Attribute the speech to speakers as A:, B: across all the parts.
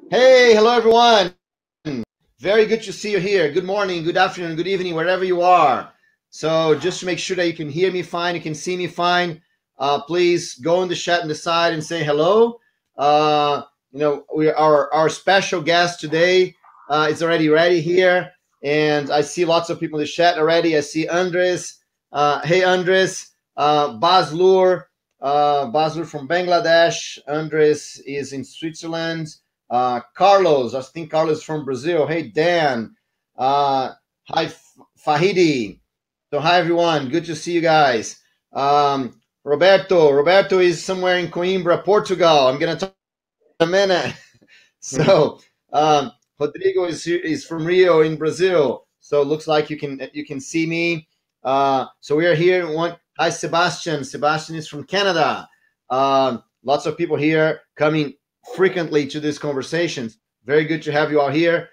A: Hey, hello everyone. Very good to see you here. Good morning, good afternoon, good evening, wherever you are. So just to make sure that you can hear me fine, you can see me fine, please go in the chat on the side and say hello. Our special guest today is already ready here, and I see lots of people in the chat already. I see Andres. Hey, Andres. Baslur from Bangladesh. Andres is in Switzerland. Carlos, I think Carlos from Brazil. Hey, Dan. Hi, Fahidi. So, hi, everyone. Good to see you guys. Roberto is somewhere in Coimbra, Portugal. I'm going to talk in a minute. So, Rodrigo is from Rio in Brazil. So, it looks like you can see me. So, we are here. Hi, Sebastian. Sebastian is from Canada. Lots of people here coming frequently to these conversations. Very good to have you all here.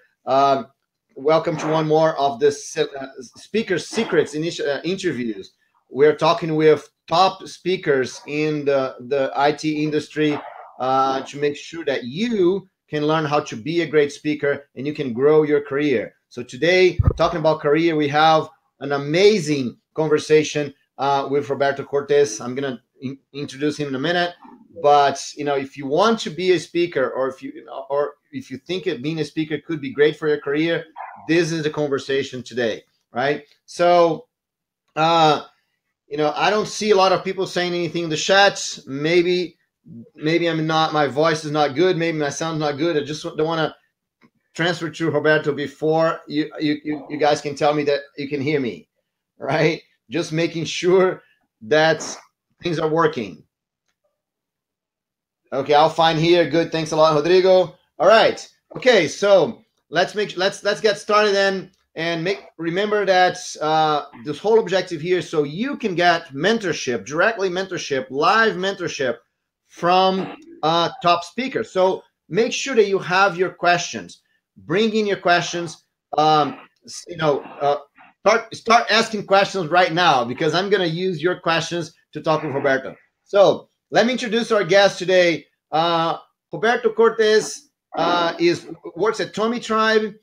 A: Welcome to one more of the Speaker Secrets interviews. We're talking with top speakers in the IT industry to make sure that you can learn how to be a great speaker and you can grow your career. So today, talking about career, we have an amazing conversation with Roberto Cortez. I'm going to introduce him in a minute. But if you want to be a speaker, or if you think being a speaker could be great for your career, this is the conversation today, right? So, I don't see a lot of people saying anything in the chats. Maybe I'm not. My voice is not good. Maybe my sound's not good. I just don't want to transfer to Roberto before you guys can tell me that you can hear me, right? Just making sure that things are working. Okay, I'll find here. Good. Thanks a lot, Rodrigo. All right. Okay, so let's get started then, and remember that this whole objective here, so you can get mentorship, live mentorship from top speakers. So make sure that you have your questions. Bring in your questions. Start asking questions right now, because I'm going to use your questions to talk with Roberto. So let me introduce our guest today. Roberto Cortez works at Tommy Tribe.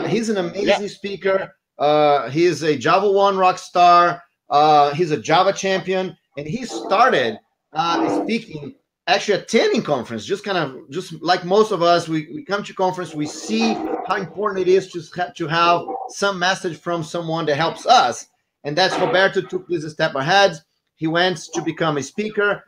A: He's an amazing speaker. He is a Java 1 rock star. He's a Java champion. And he started speaking, actually attending conference, just like most of us. We come to conference, we see how important it is to have some message from someone that helps us. And that's Roberto took this a step ahead. He went to become a speaker.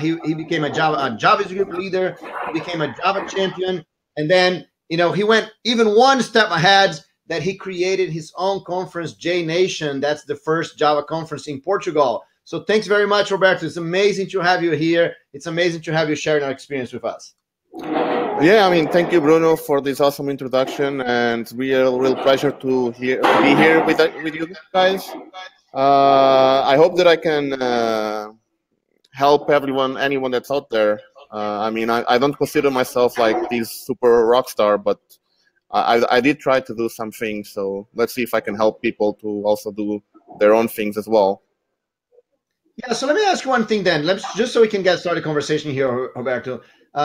A: He became a Java group leader. He became a Java champion. And then, he went even one step ahead, that he created his own conference, J Nation. That's the first Java conference in Portugal. So thanks very much, Roberto. It's amazing to have you here. It's amazing to have you sharing our experience with us.
B: Yeah, thank you, Bruno, for this awesome introduction. And it's real pleasure to be here with you guys. I hope that I can help anyone that's out there. I don't consider myself like this super rock star, but I did try to do some things. So let's see if I can help people to also do their own things as well.
A: Yeah. So let me ask you one thing then. Just so we can get started conversation here, Roberto.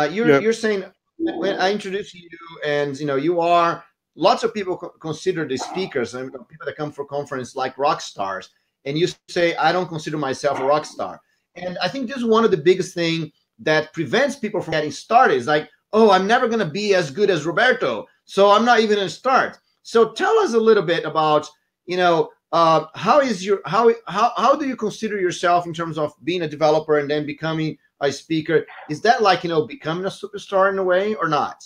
A: You're saying, when I introduced you, and you are, lots of people consider the speakers and people that come for conference like rock stars, and you say, I don't consider myself a rock star. And I think this is one of the biggest things that prevents people from getting started. It's like, oh, I'm never going to be as good as Roberto, so I'm not even going to start. So tell us a little bit about, how do you consider yourself in terms of being a developer and then becoming a speaker? Is that like, becoming a superstar in a way, or not?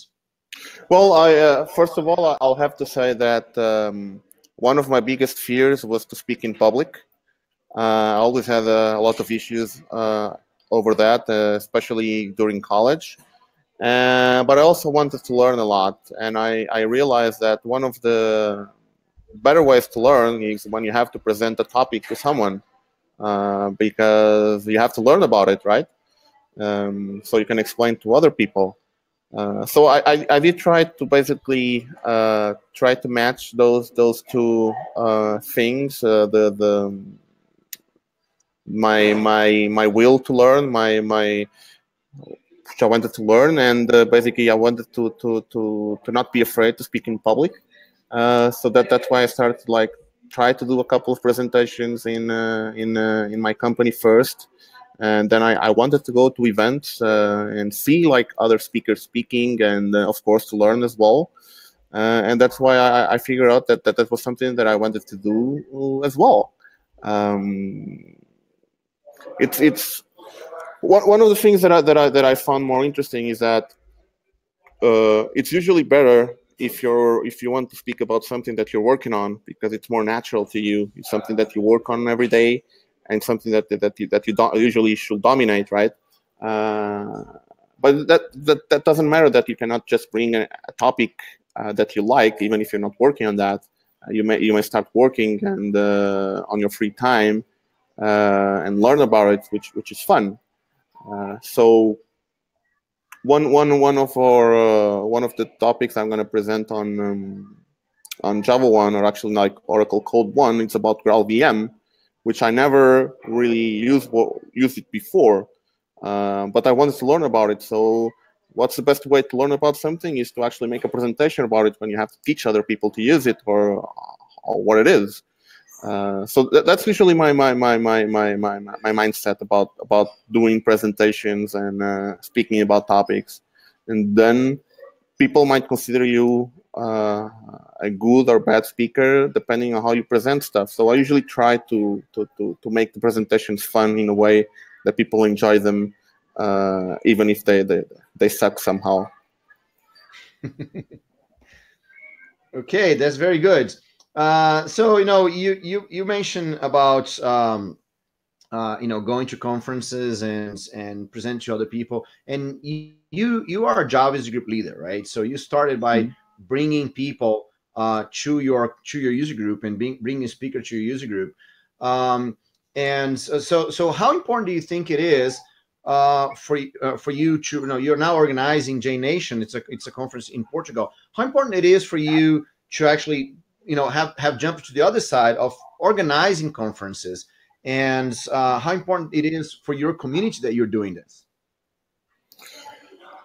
B: Well, first of all, I'll have to say that one of my biggest fears was to speak in public. I always had a lot of issues over that, especially during college. But I also wanted to learn a lot. And I realized that one of the better ways to learn is when you have to present a topic to someone, because you have to learn about it, right? So you can explain to other people. So I did try to basically try to match those two things, my will to learn, my which I wanted to learn, and basically I wanted to not be afraid to speak in public. So that's why I started to like try to do a couple of presentations in my company first, and then I wanted to go to events and see like other speakers speaking, and of course to learn as well. And that's why I figured out that was something that I wanted to do as well. Um, it's one of the things that I found more interesting is that it's usually better if you want to speak about something that you're working on, because it's more natural to you. It's something that you work on every day, and something that you don't usually should dominate, right? Uh, but that doesn't matter. That you cannot just bring a topic that you like, even if you're not working on that. You may start working and on your free time and learn about it, which is fun. So one of the topics I'm going to present on Java 1, or actually like Oracle Code 1, it's about GraalVM, which I never really used it before, but I wanted to learn about it. So what's the best way to learn about something is to actually make a presentation about it when you have to teach other people to use it, or what it is. So that's usually my mindset about doing presentations and speaking about topics, and then people might consider you a good or bad speaker depending on how you present stuff. So I usually try to make the presentations fun in a way that people enjoy them, even if they suck somehow.
A: Okay, that's very good. So you mentioned about going to conferences and present to other people, and you are a JavaScript group leader, right? So you started by bringing people to your user group and bringing a speaker to your user group. And so how important do you think it is for you to, you're now organizing J Nation? It's a conference in Portugal. How important it is for you to actually have jumped to the other side of organizing conferences, and how important it is for your community that you're doing this?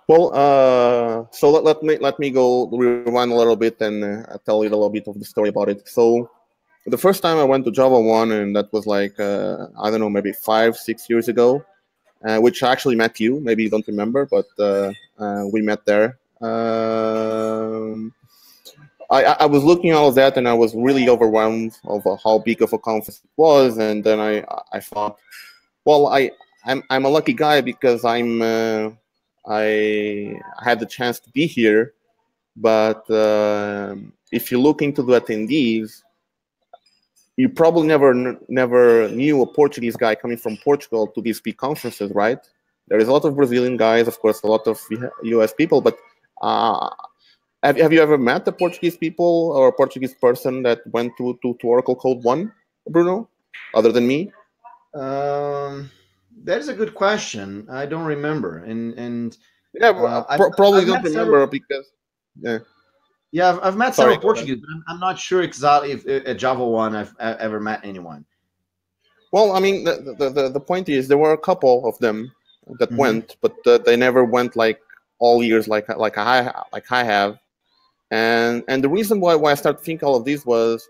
B: Well, so let me go rewind a little bit and tell you a little bit of the story about it. So the first time I went to Java 1, and that was like I don't know, maybe 5-6 years ago, which I actually met you. Maybe you don't remember, but we met there. I was looking at all of that, and I was really overwhelmed of how big of a conference it was. And then I thought, well, I'm a lucky guy because I had the chance to be here. But if you look into the attendees, you probably never knew a Portuguese guy coming from Portugal to these big conferences, right? There is a lot of Brazilian guys, of course, a lot of US people, but have you ever met a Portuguese people or a Portuguese person that went to Oracle Code 1, Bruno, other than me?
A: That is a good question. I don't remember, and
B: Yeah, probably
A: I've
B: don't
A: met
B: remember
A: several.
B: because yeah.
A: Yeah, I've met
B: Sorry,
A: several
B: go ahead.
A: Portuguese, but I'm not sure exactly if at Java 1 I've ever met anyone.
B: Well, I mean, the point is there were a couple of them that
A: Hmm.
B: went, but they never went like all years like I have. And the reason why I started thinking all of this was,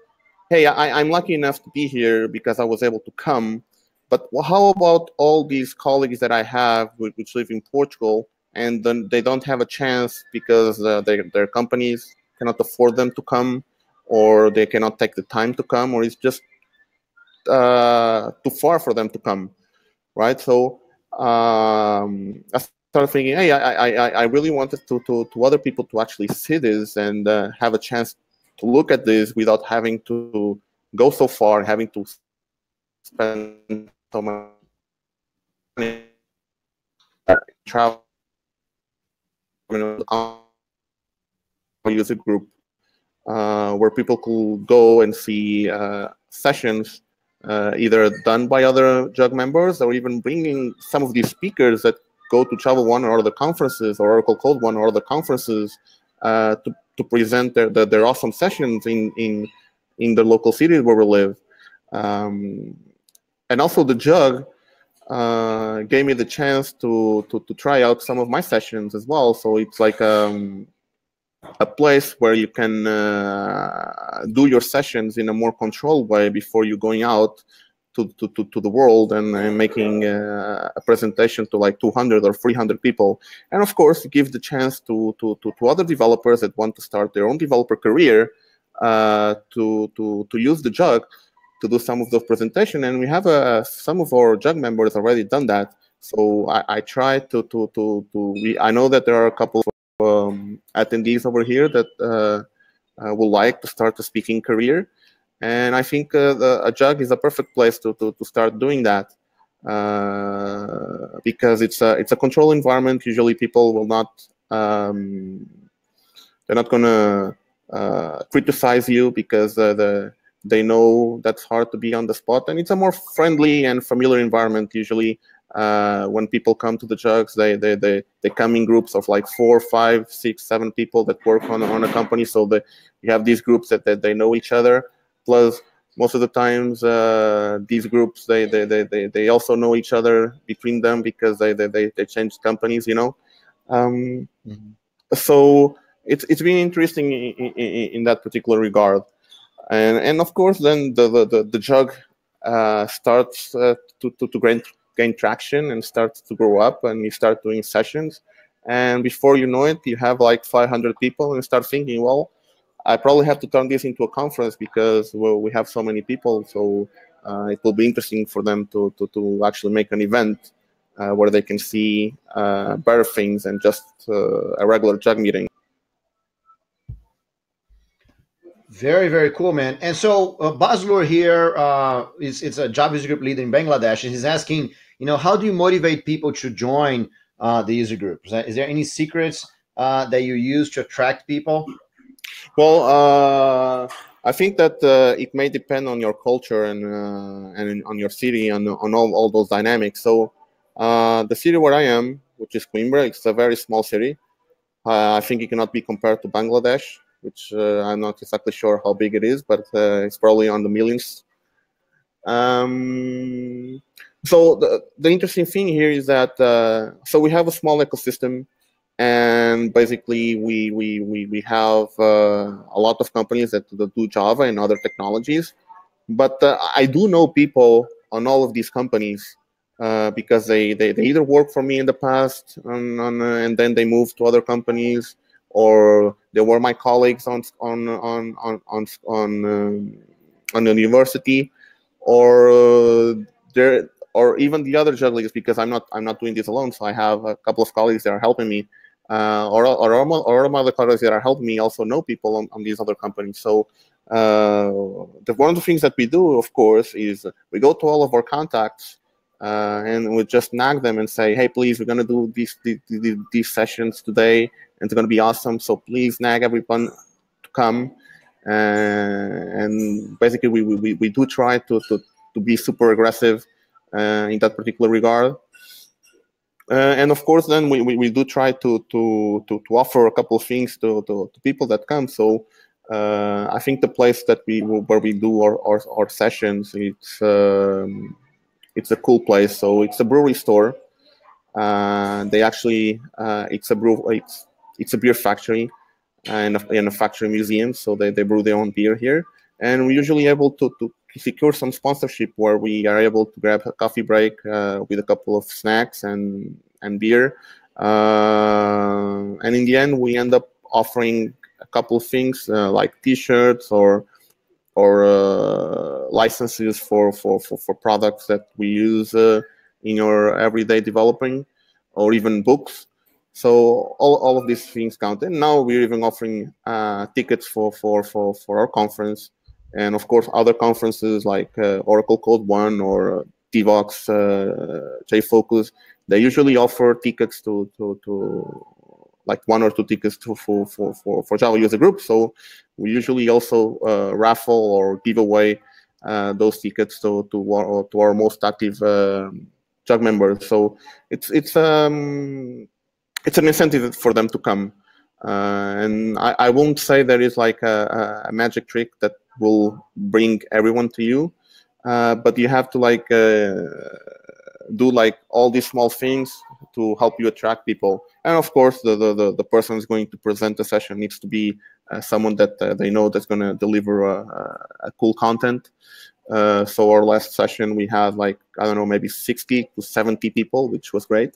B: hey, I'm lucky enough to be here because I was able to come. But how about all these colleagues that I have which live in Portugal, and then they don't have a chance because their companies cannot afford them to come, or they cannot take the time to come, or it's just too far for them to come, right? So I started thinking, hey, I really wanted to other people to actually see this and have a chance to look at this without having to go so far, having to spend so much money, travel, user group where people could go and see sessions either done by other JUG members, or even bringing some of these speakers that go to Java 1 or other conferences, or Oracle Code 1 or other conferences to present their awesome sessions in the local cities where we live. And also the JUG, gave me the chance to try out some of my sessions as well. So it's like a place where you can do your sessions in a more controlled way before you going out to the world and making a presentation to like 200 or 300 people. And of course, give the chance to other developers that want to start their own developer career to use the jug to do some of those presentations. And we have some of our jug members already done that. So I try I know that there are a couple of attendees over here that would like to start a speaking career. And I think a jug is a perfect place to start doing that because it's a controlled environment. Usually, people will not they're not gonna criticize you because they know that's hard to be on the spot, and it's a more friendly and familiar environment. Usually, when people come to the jugs, they come in groups of like 4, 5, 6, 7 people that work on a company. So you have these groups that they know each other. Plus, most of the times, these groups they also know each other between them because they change companies, you know. So it's been interesting in that particular regard, and of course, then the jug starts to gain traction and starts to grow up, and you start doing sessions, and before you know it, you have like 500 people, and start thinking, well, I probably have to turn this into a conference because we have so many people. So it will be interesting for them to actually make an event where they can see better things than just a regular jug meeting.
A: Very, very cool, man. And so Baslur here is a Java user group leader in Bangladesh, and he's asking, how do you motivate people to join the user group? Is there any secrets that you use to attract people?
B: Well, I think that it may depend on your culture and on your city and on all those dynamics. So the city where I am, which is Coimbra, it's a very small city. I think it cannot be compared to Bangladesh, which I'm not exactly sure how big it is, but it's probably on the millions. So the interesting thing here is that so we have a small ecosystem, and basically we have a lot of companies that do Java and other technologies. But I do know people on all of these companies because they either worked for me in the past and then they moved to other companies, or they were my colleagues on the university, or there, or even the other jugglers, because I'm not doing this alone. So I have a couple of colleagues that are helping me, or all other colleagues that are helping me also know people on these other companies. So one of the things that we do, of course, is we go to all of our contacts and we just nag them and say, hey, please, we're going to do these sessions today, and it's going to be awesome. So please nag everyone to come. And basically, we do try to be super aggressive in that particular regard. And of course, then we do try to offer a couple of things to people that come. So I think the place that where we do our sessions, it's a cool place. So it's a brewery store. They actually it's a beer factory and a factory museum. So they brew their own beer here, and we're usually able to secure some sponsorship where we are able to grab a coffee break with a couple of snacks and beer. And in the end, we end up offering a couple of things like T-shirts or licenses for products that we use in your everyday developing, or even books. So all of these things count. And now we're even offering tickets for our conference, and of course other conferences like Oracle Code One or Devox, JFocus. They usually offer tickets to like 1 or 2 tickets for Java user groups. So we usually also raffle or give away those tickets to our most active Jug members. So it's an incentive for them to come. And I won't say there is like a magic trick that will bring everyone to you, but you have to like do like all these small things to help you attract people. And of course, the person who's going to present the session needs to be someone that they know that's going to deliver a cool content. So our last session, we had like, I don't know, maybe 60 to 70 people, which was great.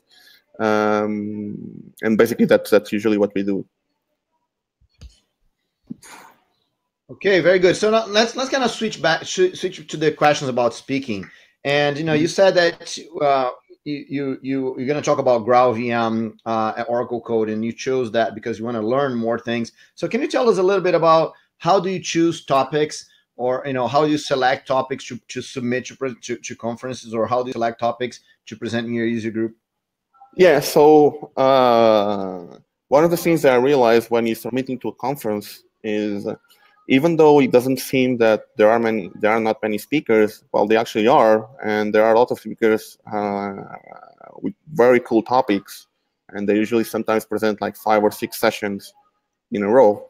B: And basically that's usually what we do.
A: Okay, very good. So now let's kind of switch to the questions about speaking. And you said that you're going to talk about GraalVM at Oracle Code, and you chose that because you want to learn more things. So can you tell us a little bit about how do you choose topics, or how do you select topics to submit to conferences, or how do you select topics to present in your user group?
B: Yeah. So one of the things that I realized when you're submitting to a conference is, even though it doesn't seem that there are not many speakers, well, they actually are, and there are a lot of speakers with very cool topics, and they usually sometimes present like 5 or 6 sessions in a row.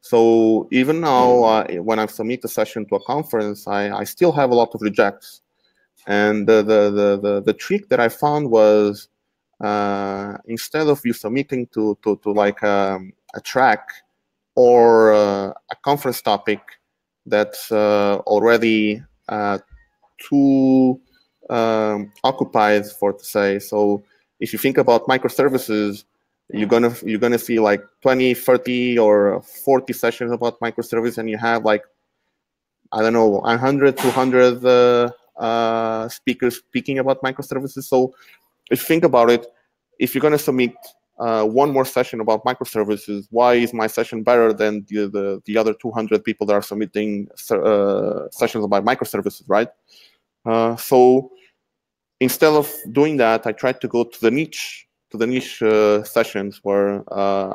B: So even now, when I submit a session to a conference, I still have a lot of rejects. And the trick that I found was, instead of you submitting to like a track or a conference topic that's already too occupied, for to say. So if you think about microservices, you're gonna see like 20, 30, or 40 sessions about microservices, and you have like, I don't know, 100, 200 speakers speaking about microservices. So if you think about it, if you're gonna submit one more session about microservices, why is my session better than the other 200 people that are submitting sessions about microservices, right? So instead of doing that, I tried to go to the niche sessions where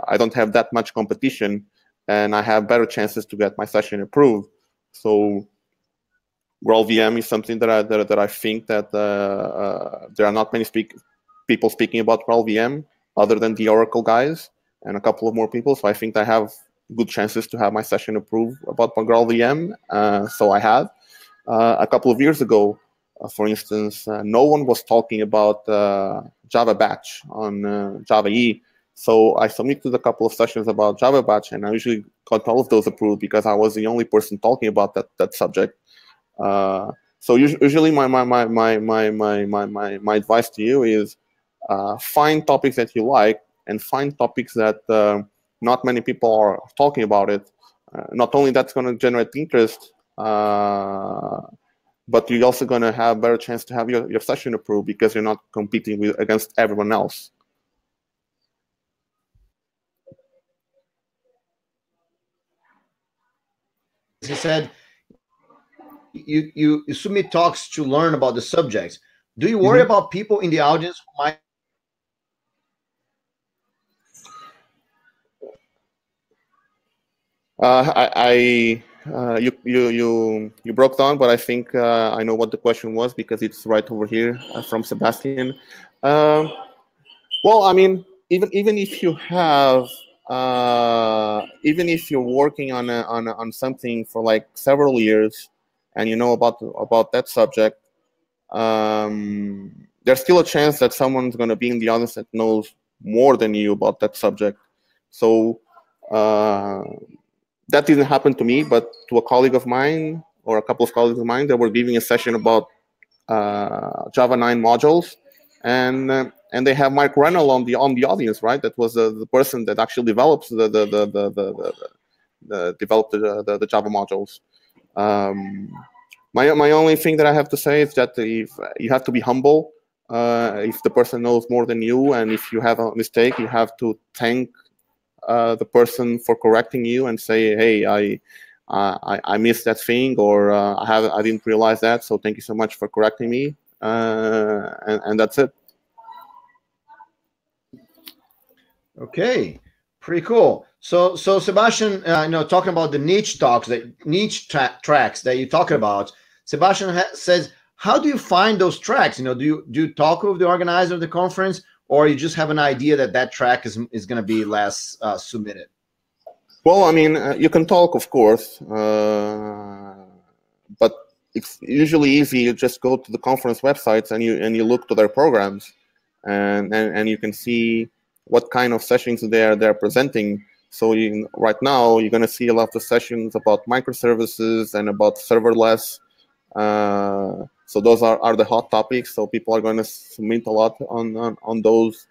B: I don't have that much competition and I have better chances to get my session approved. So GraalVM is something that I think that there are not many people speaking about GraalVM other than the Oracle guys and a couple of more people. So I think I have good chances to have my session approved about GraalVM. So I had. A couple of years ago, for instance, no one was talking about Java Batch on Java E. So I submitted a couple of sessions about Java Batch, and I usually got all of those approved because I was the only person talking about that subject. So usually my advice to you is find topics that you like and find topics that not many people are talking about it. Not only that's going to generate interest, but you're also going to have a better chance to have your session approved because you're not competing against everyone else.
A: He said you submit talks to learn about the subjects. Do you worry about people in the audience who might?
B: You broke down, but I think I know what the question was because it's right over here from Sebastian. Well, I mean, even if you have, even if you're working on something for like several years, and you know about that subject, there's still a chance that someone's going to be in the audience that knows more than you about that subject. So that didn't happen to me, but to a colleague of mine or a couple of colleagues of mine that were giving a session about Java 9 modules, and they have Mike Rennell on the audience, right? That was the person that actually develops developed the Java modules. My only thing that I have to say is that if you have to be humble, if the person knows more than you, and if you have a mistake, you have to thank the person for correcting you and say, hey, I missed that thing, or I didn't realize that, so thank you so much for correcting me, and that's it.
A: Okay, pretty cool. So Sebastian, talking about the niche tracks that you're talking about, Sebastian says, how do you find those tracks? Do you talk with the organizer of the conference, or you just have an idea that track is going to be less submitted?
B: Well, I mean, you can talk, of course, but it's usually easy. You just go to the conference websites and you look to their programs, and you can see what kind of sessions they're presenting. So right now you're going to see a lot of sessions about microservices and about serverless. So those are the hot topics. So people are going to submit a lot on those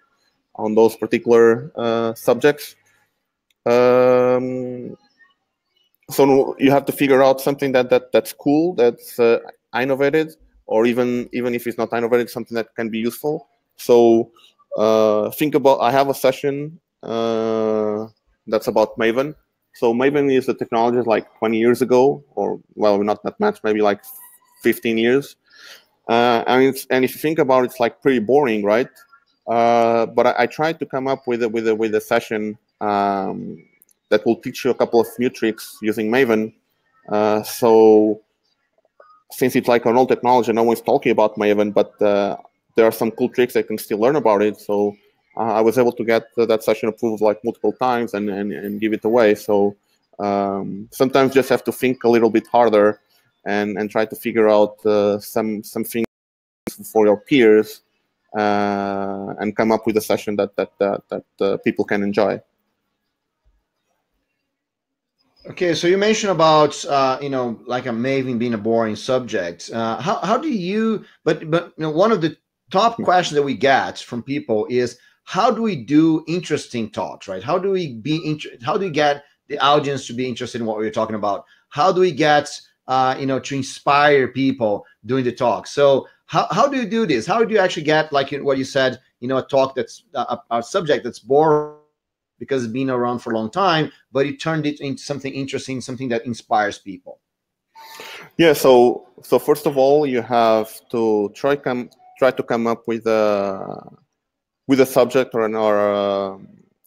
B: particular subjects. So you have to figure out something that's cool, that's innovative, or even if it's not innovative, something that can be useful. So think about, I have a session that's about Maven. So Maven is a technology like 20 years ago, or well, not that much, maybe like 15 years. And if you think about it, it's like pretty boring, right? But I tried to come up with a session that will teach you a couple of new tricks using Maven. So since it's like an old technology, no one's talking about Maven, but there are some cool tricks I can still learn about it. So I was able to get that session approved like multiple times and give it away. So sometimes just have to think a little bit harder and try to figure out some things for your peers and come up with a session that people can enjoy.
A: Okay, so you mentioned about like a Maven being a boring subject. How do you? But one of the top questions that we get from people is how do we do interesting talks, right? How do we how do we get the audience to be interested in what we're talking about? How do we get to inspire people during the talk? So how do you do this? How do you actually get, like what you said, a talk that's a subject that's boring because it's been around for a long time, but you turned it into something interesting, something that inspires people?
B: Yeah. So first of all, you have to try to come up with a subject or a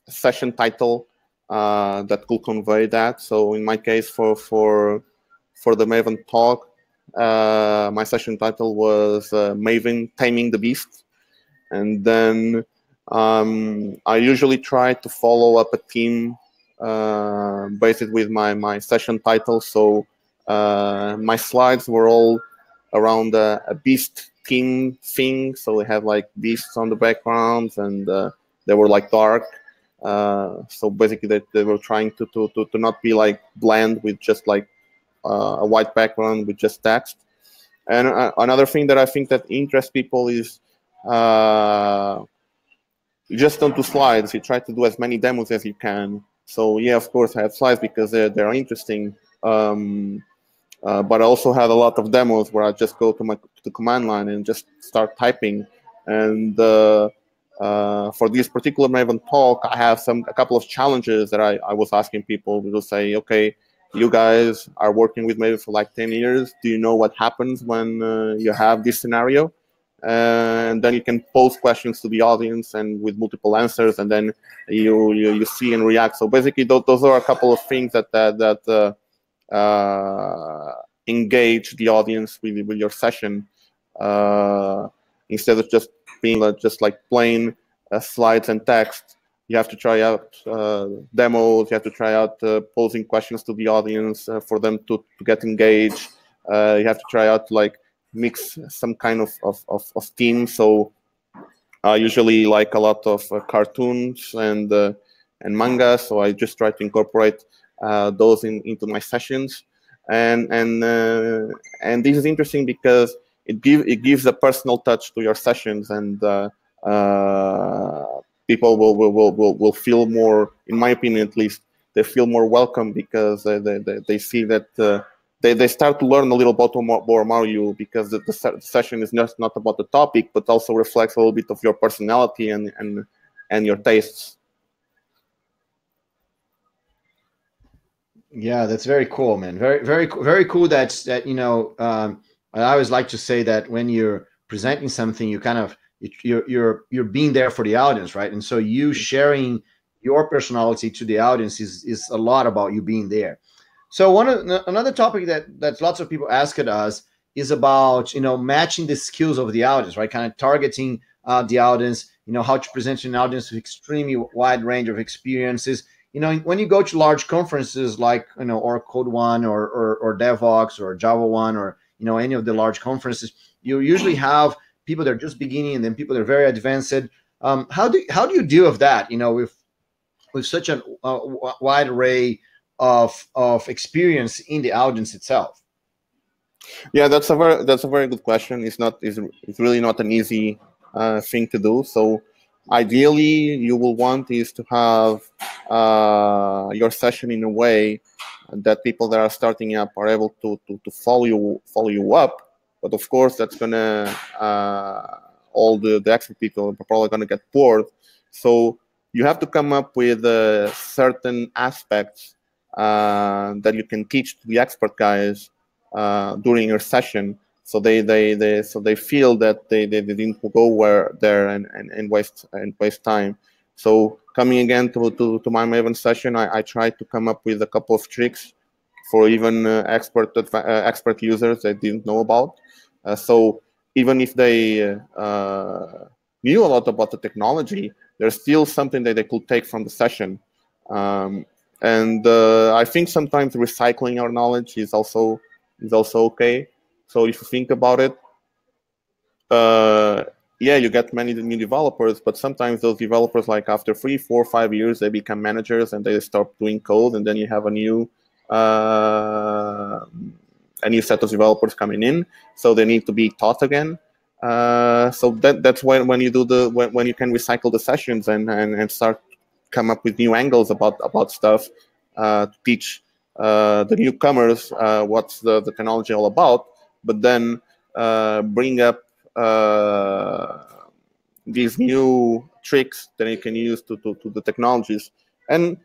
B: session title that could convey that. So in my case, for the Maven talk, my session title was Maven Taming the Beast, and then I usually try to follow up a theme based with my session title. So my slides were all around a beast theme thing. So we had like beasts on the backgrounds, and they were like dark. So basically, they were trying to not be like bland with just like a white background with just text. And another thing that I think that interests people is you just don't do slides. You try to do as many demos as you can. So yeah, of course, I have slides because they're interesting. But I also had a lot of demos where I just go to the command line and just start typing. And for this particular Maven talk, I have a couple of challenges that I was asking people. We will say, okay, you guys are working with Maven for like 10 years. Do you know what happens when you have this scenario? And then you can pose questions to the audience and with multiple answers, and then you see and react. So basically, those are a couple of things that engage the audience with your session instead of just being just like plain slides and text. You have to try out demos. You have to try out posing questions to the audience for them to get engaged. You have to try out like mix some kind of theme. So I usually like a lot of cartoons and manga. So I just try to incorporate those into my sessions, and this is interesting because it gives a personal touch to your sessions, and people will feel more, in my opinion at least, they feel more welcome because they see that they start to learn a little bit more about you, because the session is not about the topic, but also reflects a little bit of your personality and your tastes.
A: Yeah, that's very cool, man. Very cool. That I always like to say that when you're presenting something, you kind of you're being there for the audience, right? And so you sharing your personality to the audience is a lot about you being there. So another topic that lots of people ask at us is about matching the skills of the audience, right? Kind of targeting the audience. How to present an audience with extremely wide range of experiences. When you go to large conferences like Oracle Code One or DevOps or Java One or any of the large conferences, you usually have people that are just beginning and then people that are very advanced. How do you deal with that, with such a wide array of experience in the audience itself?
B: Yeah, that's a very good question. It's really not an easy thing to do. So ideally, you will want is to have your session in a way that people that are starting up are able to follow you up. But of course, that's gonna all the expert people are probably gonna get bored. So you have to come up with certain aspects that you can teach to the expert guys during your session, so they feel that they didn't go there and waste time. So coming again to my Maven session, I tried to come up with a couple of tricks for even expert users that didn't know about. So even if they knew a lot about the technology, there's still something that they could take from the session. And I think sometimes recycling our knowledge is also okay. So if you think about it, yeah, you get many new developers, but sometimes those developers, like after 3, 4, 5 years, they become managers and they start doing code, and then you have a new set of developers coming in, so they need to be taught again. So that's when you do when you can recycle the sessions and start come up with new angles about stuff, to teach the newcomers what's the technology all about, but then bring up these new tricks that you can use to the technologies. And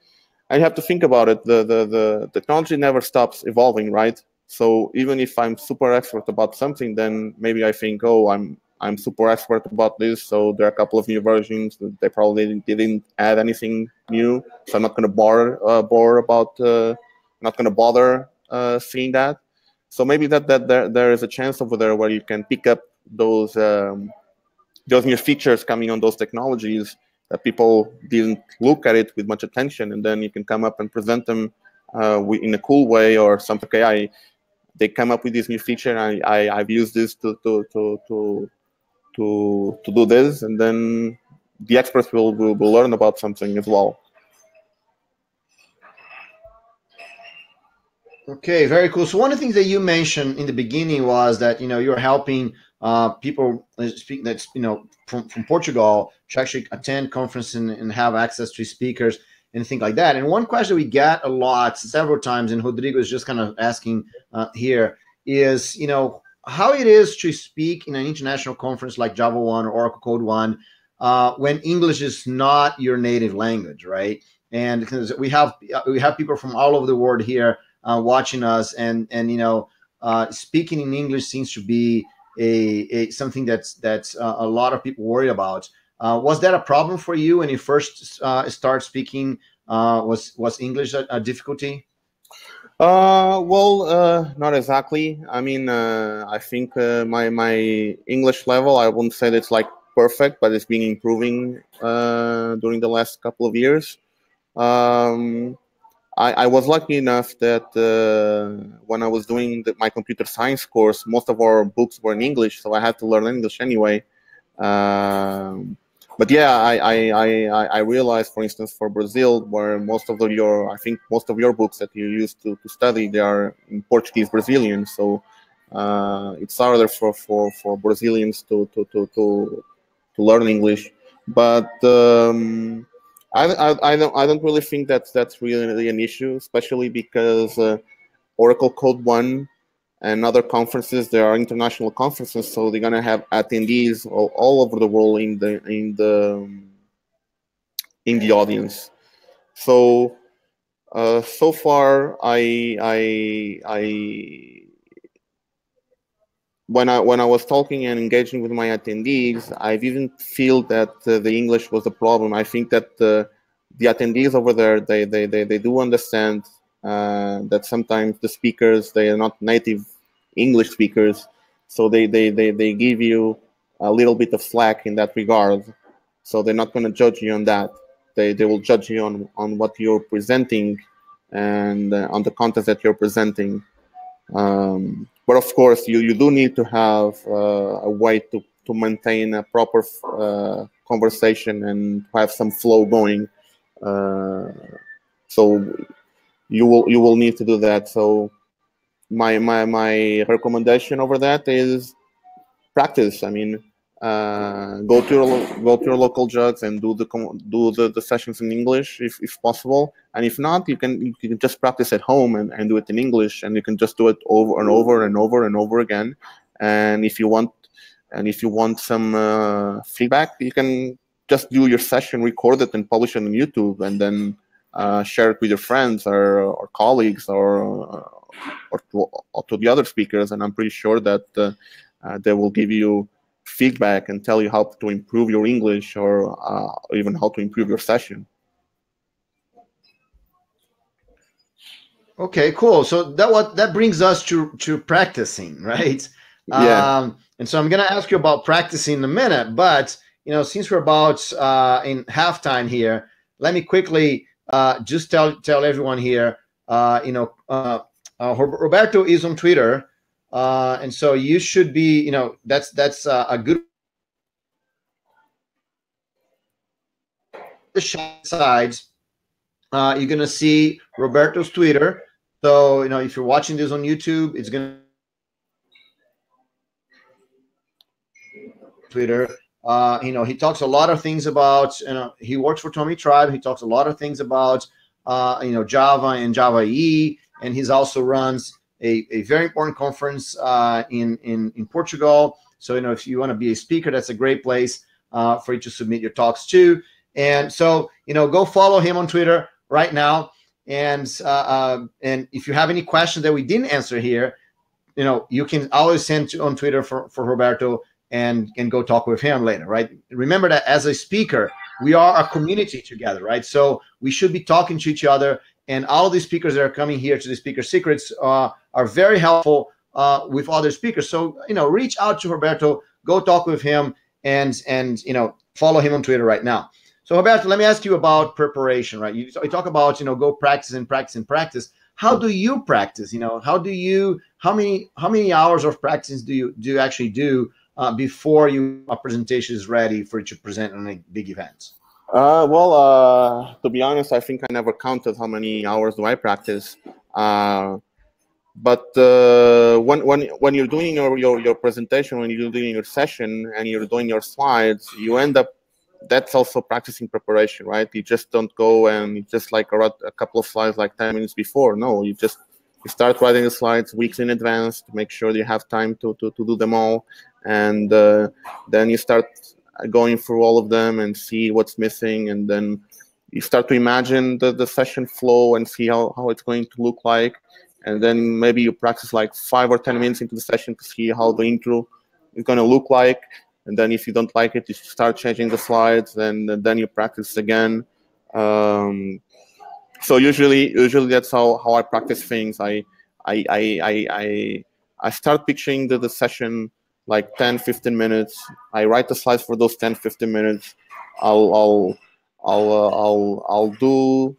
B: I have to think about it. The technology never stops evolving, right? So even if I'm super expert about something, then maybe I think, oh, I'm super expert about this, so there are a couple of new versions. They probably didn't add anything new, so I'm not going to bother seeing that. So maybe that there is a chance over there where you can pick up those new features coming on those technologies that people didn't look at it with much attention, and then you can come up and present them in a cool way or something. Okay, they come up with this new feature, and I've used this to do this, and then the experts will learn about something as well.
A: Okay, very cool. So one of the things that you mentioned in the beginning was that you're helping people speak that's from Portugal to actually attend conference and have access to speakers and things like that. And one question we get a lot, several times, and Rodrigo is just kind of asking here, is how it is to speak in an international conference like Java One or Oracle Code One when English is not your native language, right? And because we have people from all over the world here watching us, and speaking in English seems to be a something that's a lot of people worry about. Was that a problem for you when you first start speaking? Was English a difficulty?
B: Well, not exactly. I mean, I think my English level, I wouldn't say that it's like perfect, but it's been improving during the last couple of years. Um, I was lucky enough that when I was doing my computer science course, most of our books were in English, so I had to learn English anyway. Um, but yeah, I realized, for instance, for Brazil, where I think most of your books that you use to study, they are in Portuguese Brazilian, so it's harder for Brazilians to learn English. But I don't really think that's really an issue, especially because Oracle Code One and other conferences, there are international conferences, so they're gonna have attendees all over the world in the audience. So so far, when I was talking and engaging with my attendees, I didn't feel that the English was the problem. I think that the attendees over there, they do understand that sometimes the speakers, they are not native English speakers, so they give you a little bit of slack in that regard. So they're not going to judge you on that. They will judge you on what you're presenting and on the content that you're presenting. But of course, you do need to have a way to maintain a proper conversation and have some flow going. So you will need to do that. So my recommendation over that is practice. I mean, go to your local judge and do the sessions in English if possible. And if not, you can just practice at home and do it in English, and you can just do it over and over and over and over again. And if you want some feedback, you can just do your session, record it, and publish it on YouTube, and then share it with your friends or colleagues or to the other speakers. And I'm pretty sure that they will give you feedback and tell you how to improve your English or even how to improve your session.
A: Okay, cool. So that brings us to practicing, right?
B: Yeah.
A: And so I'm going to ask you about practicing in a minute, but since we're about in halftime here, let me quickly just tell everyone here. Roberto is on Twitter, and so you should be. That's a good sides. You're going to see Roberto's Twitter. So, if you're watching this on YouTube, it's going to Twitter. He talks a lot of things about, he works for Tommy Tribe. He talks a lot of things about, Java and Java EE. And he's also runs a very important conference in Portugal. So, if you want to be a speaker, that's a great place for you to submit your talks to. And so, go follow him on Twitter right now. And if you have any questions that we didn't answer here, you can always send on Twitter for Roberto and go talk with him later, right? Remember that as a speaker, we are a community together, right? So we should be talking to each other. And all of these speakers that are coming here to the Speaker Secrets are very helpful with other speakers. So, reach out to Roberto, go talk with him, and follow him on Twitter right now. So, Roberto, let me ask you about preparation, right? You talk about, go practice and practice and practice. How do you practice? How many hours of practice do you actually do before a presentation is ready for you to present on a big event?
B: To be honest, I think I never counted how many hours do I practice. But when you're doing your presentation, when you're doing your session and you're doing your slides, you end up, that's also practicing preparation, right? You just don't go and you just write a couple of slides 10 minutes before. No, you start writing the slides weeks in advance to make sure you have time to do them all. And then you start going through all of them and see what's missing. And then you start to imagine the session flow and see how it's going to look like. And then maybe you practice 5 or 10 minutes into the session to see how the intro is going to look like. And then if you don't like it, you start changing the slides, and then you practice again. So usually that's how I practice things. I start picturing the session 10-15 minutes. I write the slides for those 10-15 minutes. I'll do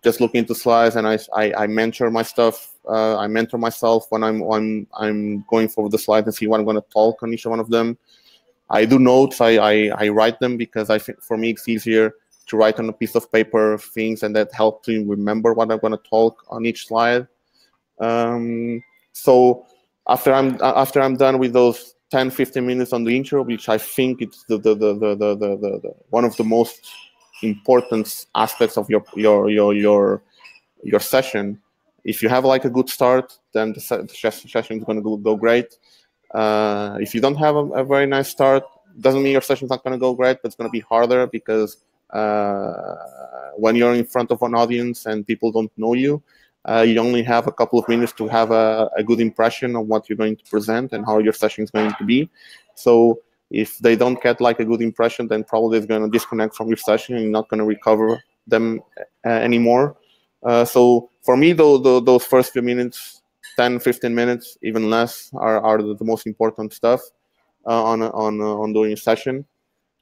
B: just look into slides, and I mentor my stuff. I mentor myself when I'm going for the slides and see what I'm going to talk on each one of them. I do notes. I write them because I think for me it's easier to write on a piece of paper things, and that helps me remember what I'm going to talk on each slide. So after I'm done with those 10-15 minutes on the intro, which I think it's the one of the most important aspects of your session. If you have a good start, then the session is going to go great. If you don't have a very nice start, doesn't mean your session is not going to go great, but it's going to be harder because when you're in front of an audience and people don't know you, you only have a couple of minutes to have a good impression of what you're going to present and how your session is going to be. So if they don't get a good impression, then probably it's going to disconnect from your session and you're not going to recover them anymore. So for me, those first few minutes, 10-15 minutes, even less, are the most important stuff on doing a session.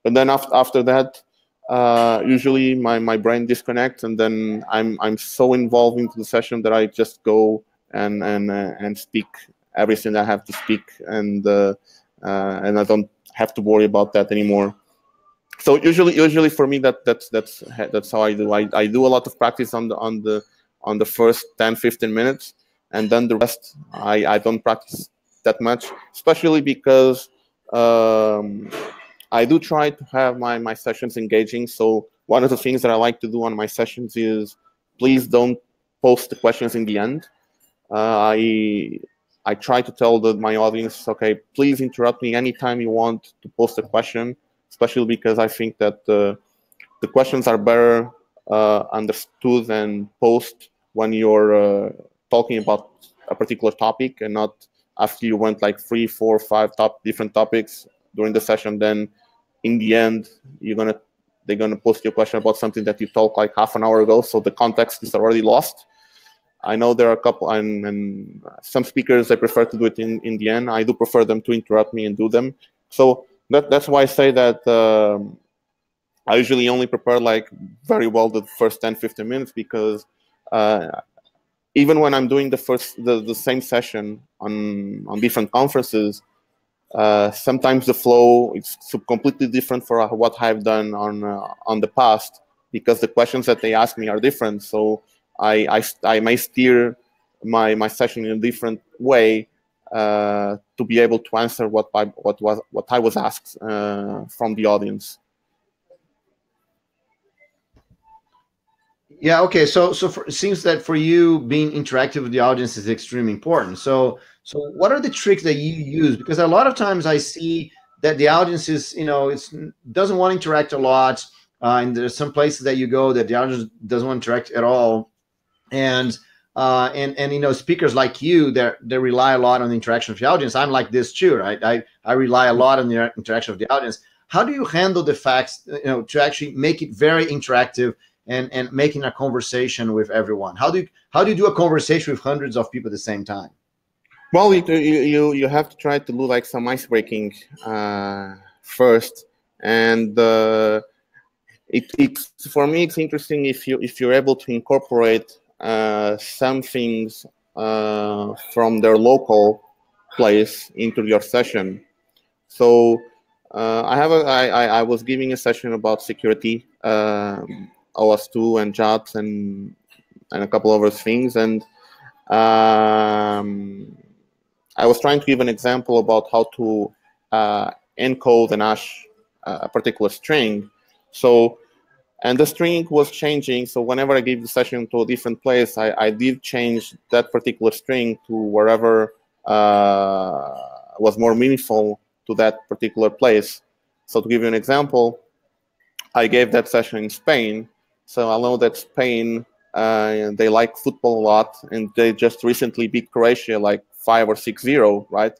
B: And then after that, Usually my brain disconnects, and then I'm so involved into the session that I just go and speak everything I have to speak, and I don't have to worry about that anymore. So usually for me that's how I do. I do a lot of practice on the first 10-15 minutes, and then the rest I don't practice that much, especially because um, I do try to have my sessions engaging. So one of the things that I like to do on my sessions is please don't post the questions in the end. I try to tell my audience, okay, please interrupt me anytime you want to post a question, especially because I think that the questions are better understood and posed when you're talking about a particular topic, and not after you went like 3, 4, 5 different topics during the session. Then in the end, they're gonna post your question about something that you talked like half an hour ago, so the context is already lost. I know there are a couple, and some speakers, I prefer to do it in the end. I do prefer them to interrupt me and do them. So that's why I say that I usually only prepare like very well the first 10-15 minutes, because even when I'm doing the same session on different conferences, sometimes the flow is completely different for what I've done on the past, because the questions that they ask me are different. So I may steer my session in a different way to be able to answer what I was asked from the audience.
A: Yeah. Okay. It seems that for you, being interactive with the audience is extremely important. So what are the tricks that you use? Because a lot of times I see that the audience is, it's doesn't want to interact a lot, and there's some places that you go that the audience doesn't want to interact at all, and speakers like you, they rely a lot on the interaction of the audience. I'm like this too, right? I rely a lot on the interaction of the audience. How do you handle the facts, to actually make it very interactive, and making a conversation with everyone? How do you do a conversation with hundreds of people at the same time?
B: Well, you have to try to do like some ice breaking first, and it's for me it's interesting if you're able to incorporate some things from their local place into your session. So I was giving a session about security, OS2 and jobs, and a couple of other things, and I was trying to give an example about how to encode and hash a particular string. So, and the string was changing. So whenever I gave the session to a different place, I did change that particular string to wherever was more meaningful to that particular place. So to give you an example, I gave that session in Spain. So I know that Spain, they like football a lot, and they just recently beat Croatia like 5 or 6-0, right?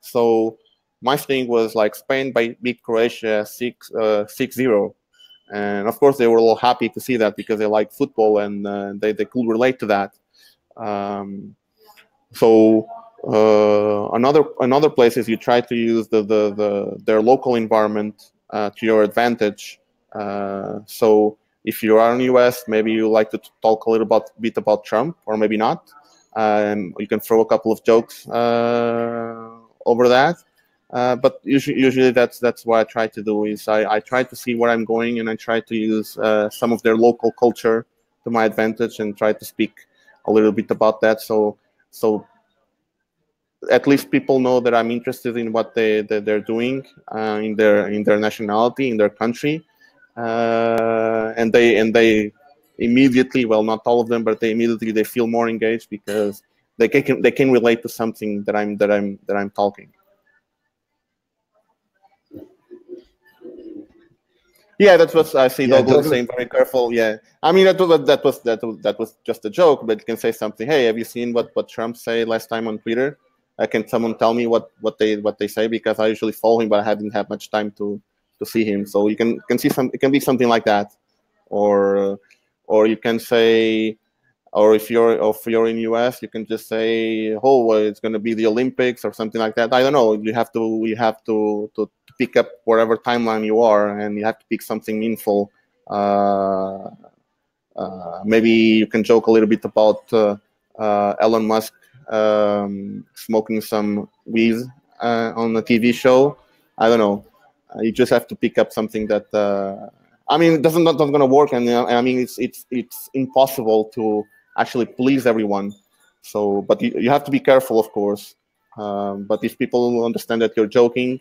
B: So my thing was like Spain beat Croatia 6-0. And of course, they were all happy to see that because they like football, and they could relate to that. So another place is you try to use their local environment to your advantage. So if you are in the US, maybe you like to talk a little bit about Trump, or maybe not. You can throw a couple of jokes over that. But usually that's what I try to do. Is I try to see where I'm going, and I try to use some of their local culture to my advantage, and try to speak a little bit about that. So at least people know that I'm interested in what they're doing in their nationality, in their country, and they immediately, well, not all of them, but they feel more engaged because they can relate to something that I'm talking. Yeah, that's what I see.
A: Yeah,
B: Douglas
A: those
B: saying, very careful. Yeah, I mean that was just a joke, but you can say something. Hey, have you seen what Trump said last time on Twitter? Can someone tell me what they say? Because I usually follow him, but I haven't had much time to see him. So you can see some. It can be something like that, or you can say, or if you're in US, you can just say, oh, well, it's going to be the Olympics or something like that. I don't know. You have to pick up wherever timeline you are, and you have to pick something meaningful Uh, Maybe you can joke a little bit about Elon Musk smoking some weed on a TV show. I don't know. You just have to pick up something that I mean, it doesn't not going to work, and I mean, it's impossible to actually please everyone. So, but you have to be careful, of course. But if people understand that you're joking,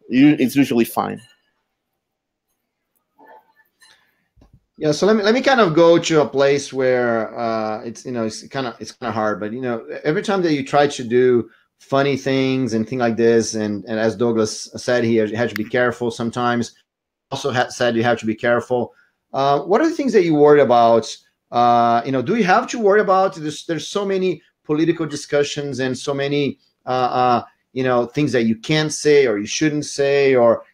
B: it's usually fine.
A: Yeah, so let me kind of go to a place where it's it's kind of hard, but every time that you try to do funny things and things like this, and as Douglas said, he had to be careful sometimes. Also said you have to be careful. What are the things that you worry about? Do you have to worry about? There's so many political discussions and so many things that you can't say or you shouldn't say, or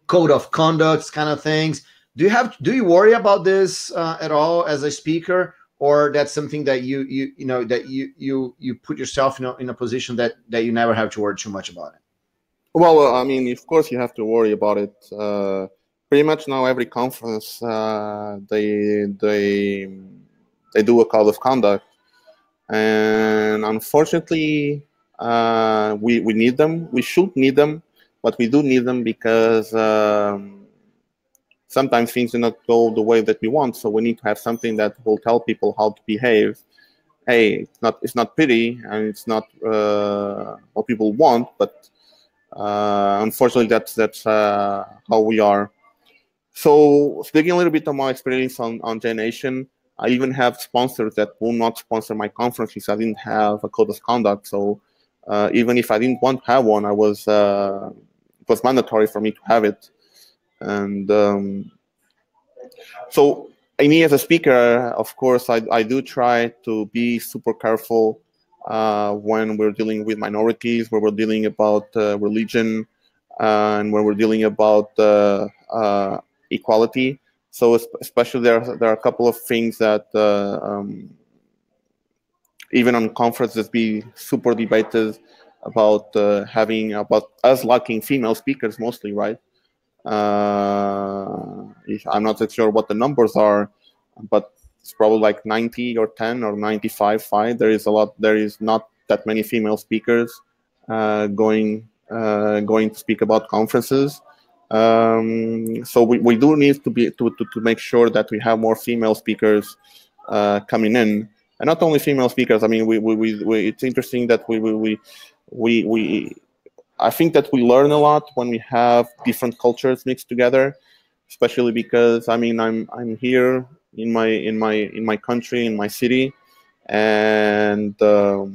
A: code of conduct kind of things. Do you worry about this at all as a speaker, or that's something that you put yourself in a position that you never have to worry too much about it?
B: Well, I mean, of course, you have to worry about it. Pretty much now, every conference they do a code of conduct, and unfortunately, we need them. We should need them, but we do need them because sometimes things do not go the way that we want. So we need to have something that will tell people how to behave. Hey, it's not pretty, and it's not what people want, but unfortunately, that's how we are. So, speaking a little bit of my experience on Gen Nation, I even have sponsors that will not sponsor my conferences. I didn't have a code of conduct, so even if I didn't want to have one, it was mandatory for me to have it. And so, me as a speaker, of course, I do try to be super careful when we're dealing with minorities, where we're dealing about religion, and when we're dealing about equality. So especially there are a couple of things that even on conferences be super debated about about us lacking female speakers mostly, right? I'm not sure what the numbers are, but it's probably like 90 or 10 or 95 5. There is not that many female speakers going to speak about conferences. So we do need to make sure that we have more female speakers coming in, and not only female speakers. I mean, it's interesting that we I think that we learn a lot when we have different cultures mixed together, especially because I mean I'm here in my country, in my city, and of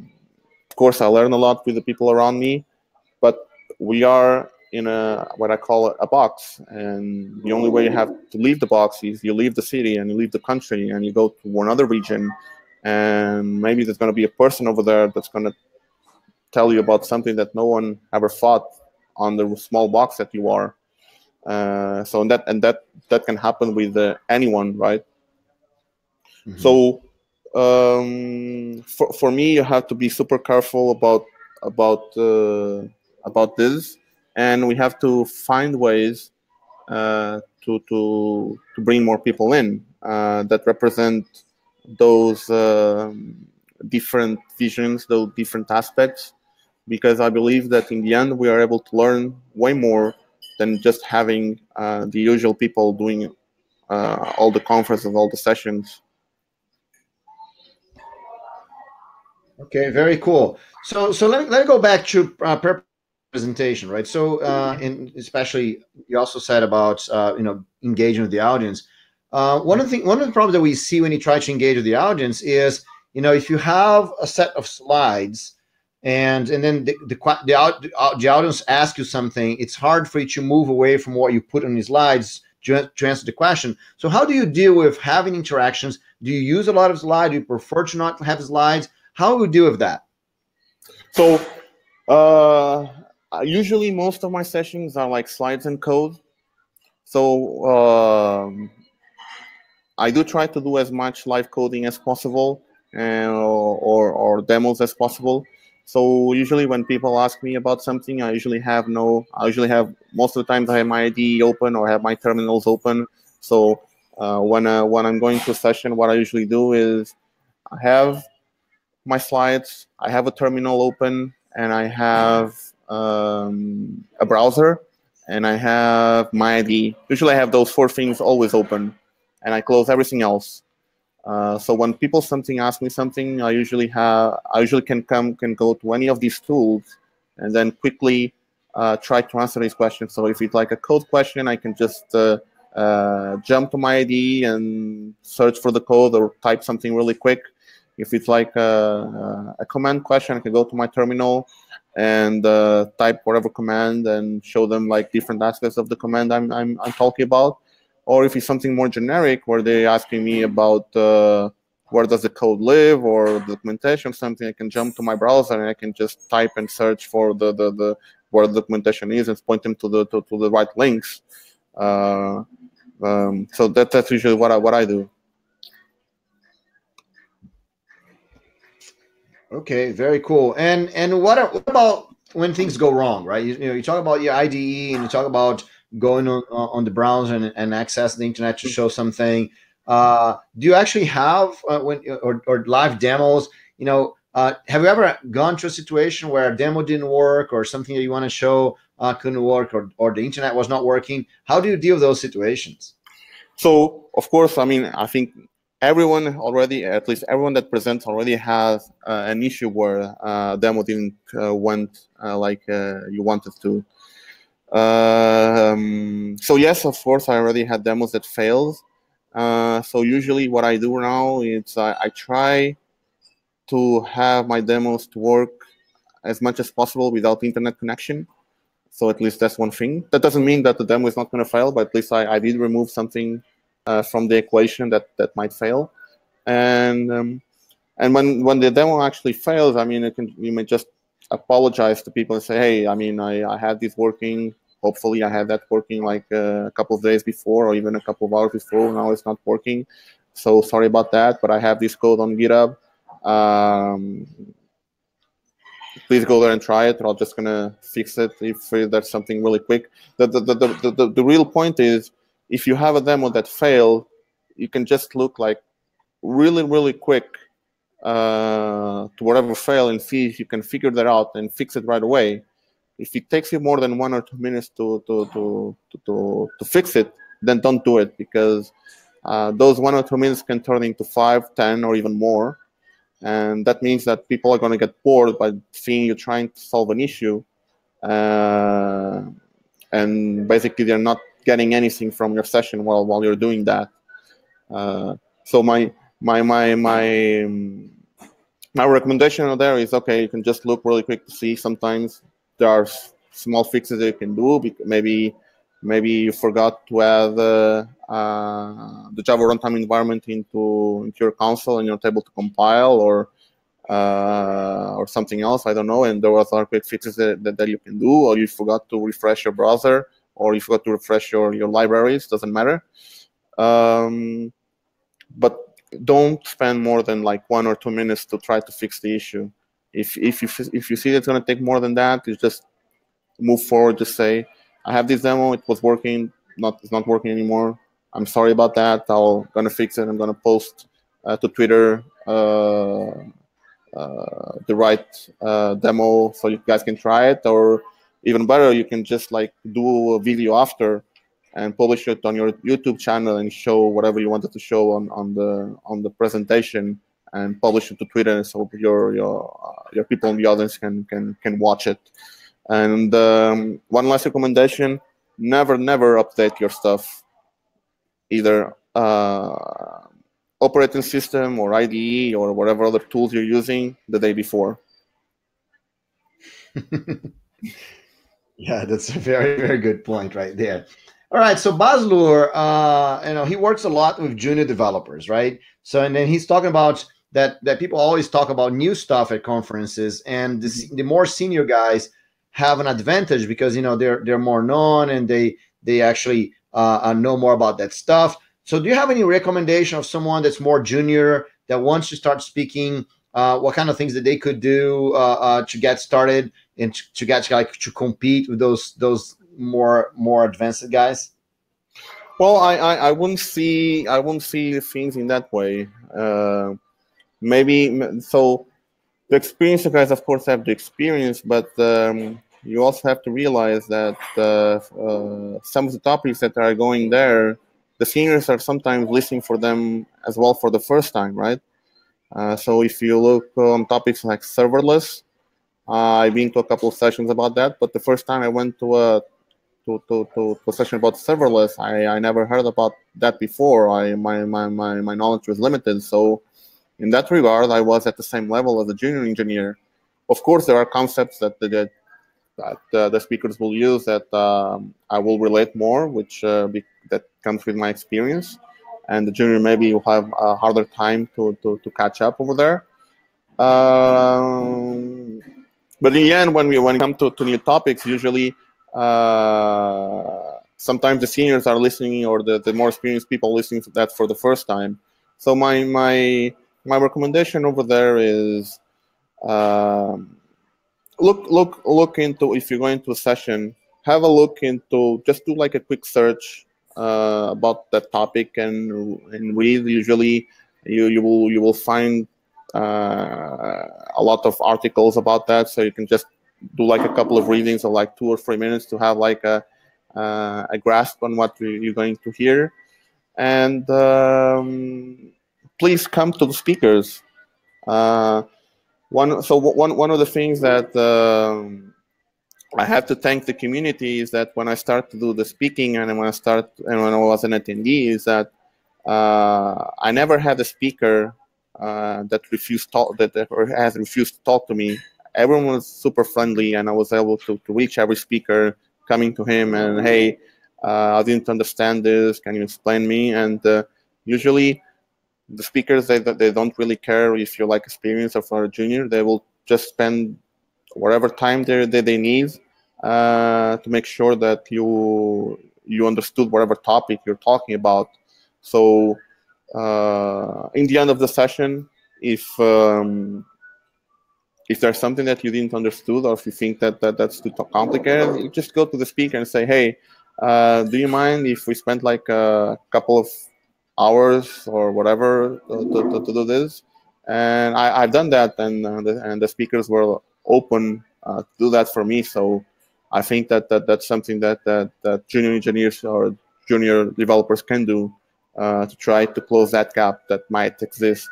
B: course I learn a lot with the people around me. But we are in a what I call a box, and the only way you have to leave the box is you leave the city and you leave the country and you go to another region, and maybe there's going to be a person over there that's going to tell you about something that no one ever thought on the small box that you are. So that can happen with anyone, right? Mm-hmm. So for me, you have to be super careful about this, and we have to find ways to bring more people in that represent those different visions, those different aspects, because I believe that in the end we are able to learn way more than just having the usual people doing all the conferences, all the sessions.
A: Okay, very cool. So let me go back to presentation, right? So and especially you also said about engaging with the audience. One of the problems that we see when you try to engage with the audience is if you have a set of slides and then the audience asks you something, it's hard for you to move away from what you put on the slides to answer the question. So how do you deal with having interactions? Do you use a lot of slides? Do you prefer to not have slides? How do you deal with that?
B: So usually most of my sessions are like slides and code. So I do try to do as much live coding as possible or demos as possible. So usually when people ask me about something, I usually have most of the times I have my IDE open or have my terminals open. So when I'm going to a session, what I usually do is I have my slides, I have a terminal open, and I have a browser, and I have my ID. Usually I have those four things always open, and I close everything else. So when people ask me something, I usually can go to any of these tools and then quickly try to answer these questions. So if it's like a code question, I can just jump to my IDE and search for the code or type something really quick. If it's like a command question, I can go to my terminal and type whatever command and show them like different aspects of the command I'm talking about. Or if it's something more generic where they're asking me about where does the code live or documentation or something, I can jump to my browser and I can just type and search for the where the documentation is and point them to the right links. So that's usually what I do.
A: Okay, very cool. And what about when things go wrong, right? You talk about your IDE and you talk about going on the browser and access the internet to show something. Do you actually have or live demos? Have you ever gone to a situation where a demo didn't work or something that you want to show couldn't work or the internet was not working? How do you deal with those situations?
B: So, of course, I mean, I think everyone already, at least everyone that presents already has an issue where demo didn't went like you wanted to. So yes, of course, I already had demos that failed. So usually what I do now is I try to have my demos to work as much as possible without internet connection. So at least that's one thing. That doesn't mean that the demo is not going to fail, but at least I did remove something from the equation that might fail. And when the demo actually fails, I mean, you may just apologize to people and say, hey, I mean, I had this working. Hopefully, I had that working like a couple of days before, or even a couple of hours before. Now it's not working. So sorry about that. But I have this code on GitHub. Please go there and try it, or I'm just gonna fix it if there's something really quick. The real point is, if you have a demo that failed, you can just look like really quick to whatever failed and see if you can figure that out and fix it right away. If it takes you more than 1 or 2 minutes to fix it, then don't do it, because those 1 or 2 minutes can turn into 5, 10, or even more. And that means that people are going to get bored by seeing you trying to solve an issue, and basically they're not getting anything from your session while you're doing that. So my recommendation there is, okay, you can just look really quick to see. Sometimes there are small fixes that you can do. Maybe you forgot to add the Java runtime environment into your console and you're not able to compile, or something else, I don't know. And there was other quick fixes that you can do, or you forgot to refresh your browser, or you forgot to refresh your libraries, doesn't matter. But don't spend more than like 1 or 2 minutes to try to fix the issue. If you see it's going to take more than that, you just move forward. Just say, I have this demo, it was working, it's not working anymore. I'm sorry about that. I'm gonna fix it. I'm gonna post to Twitter the right demo so you guys can try it. Or even better, you can just like do a video after and publish it on your YouTube channel and show whatever you wanted to show on the presentation, and publish it to Twitter so your people in the audience can watch it. And one last recommendation: never update your stuff, either operating system or IDE or whatever other tools you're using, the day before.
A: Yeah, that's a very good point right there. All right, so Baslur, he works a lot with junior developers, right? So, and then he's talking about that people always talk about new stuff at conferences, and the more senior guys have an advantage because they're more known and they actually know more about that stuff. So, do you have any recommendation of someone that's more junior that wants to start speaking what kind of things that they could do to get started and to get like to compete with those more advanced guys?
B: Well, I wouldn't see things in that way. Maybe so. The experience, you guys, of course, have the experience, but you also have to realize that some of the topics that are going there, the seniors are sometimes listening for them as well for the first time, right? So if you look on topics like serverless, I've been to a couple of sessions about that, but the first time I went to a session about serverless, I never heard about that before. My knowledge was limited, so in that regard, I was at the same level as a junior engineer. Of course, there are concepts that the speakers will use that I will relate more, which that comes with my experience, and the junior maybe will have a harder time to catch up over there. But in the end, when we come to new topics, usually sometimes the seniors are listening, or the more experienced people listening to that for the first time. So my recommendation over there is look into, if you're going to a session, have a look into, just do like a quick search about that topic and read. Usually you will find a lot of articles about that, so you can just do like a couple of readings of like 2 or 3 minutes to have like a grasp on what you're going to hear. And please come to the speakers. One of the things that I have to thank the community is that when I start to do the speaking and when I was an attendee, is that I never had a speaker that has refused to talk to me. Everyone was super friendly, and I was able to reach every speaker, coming to him and, hey, I didn't understand this. Can you explain me? And usually the speakers, they don't really care if you're like experienced or for a junior. They will just spend whatever time they need to make sure that you understood whatever topic you're talking about. So in the end of the session, if there's something that you didn't understood, or if you think that's too complicated, you just go to the speaker and say, hey, do you mind if we spend like a couple of hours or whatever to do this? And I've done that, and the speakers were open to do that for me. So I think that's something that junior engineers or junior developers can do to try to close that gap that might exist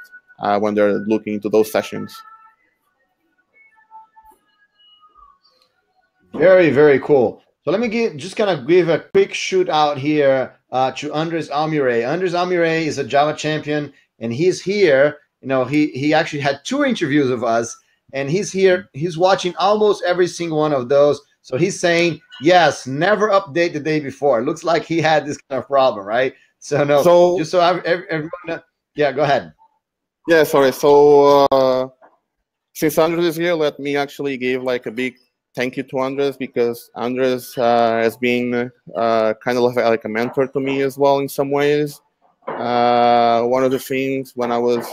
B: when they're looking into those sessions.
A: Very, very cool. So let me just kind of give a quick shoot out here to Andres Almire. Andres Almire is a Java champion, and he's here. You know, he actually had 2 interviews of us, and he's here. He's watching almost every single one of those. So he's saying, yes, never update the day before. It looks like he had this kind of problem, right? So no, just so everyone, yeah, go ahead.
B: Yeah, sorry. So since Andres is here, let me actually give like a big thank you to Andres, because Andres has been kind of like a mentor to me as well in some ways. One of the things when I was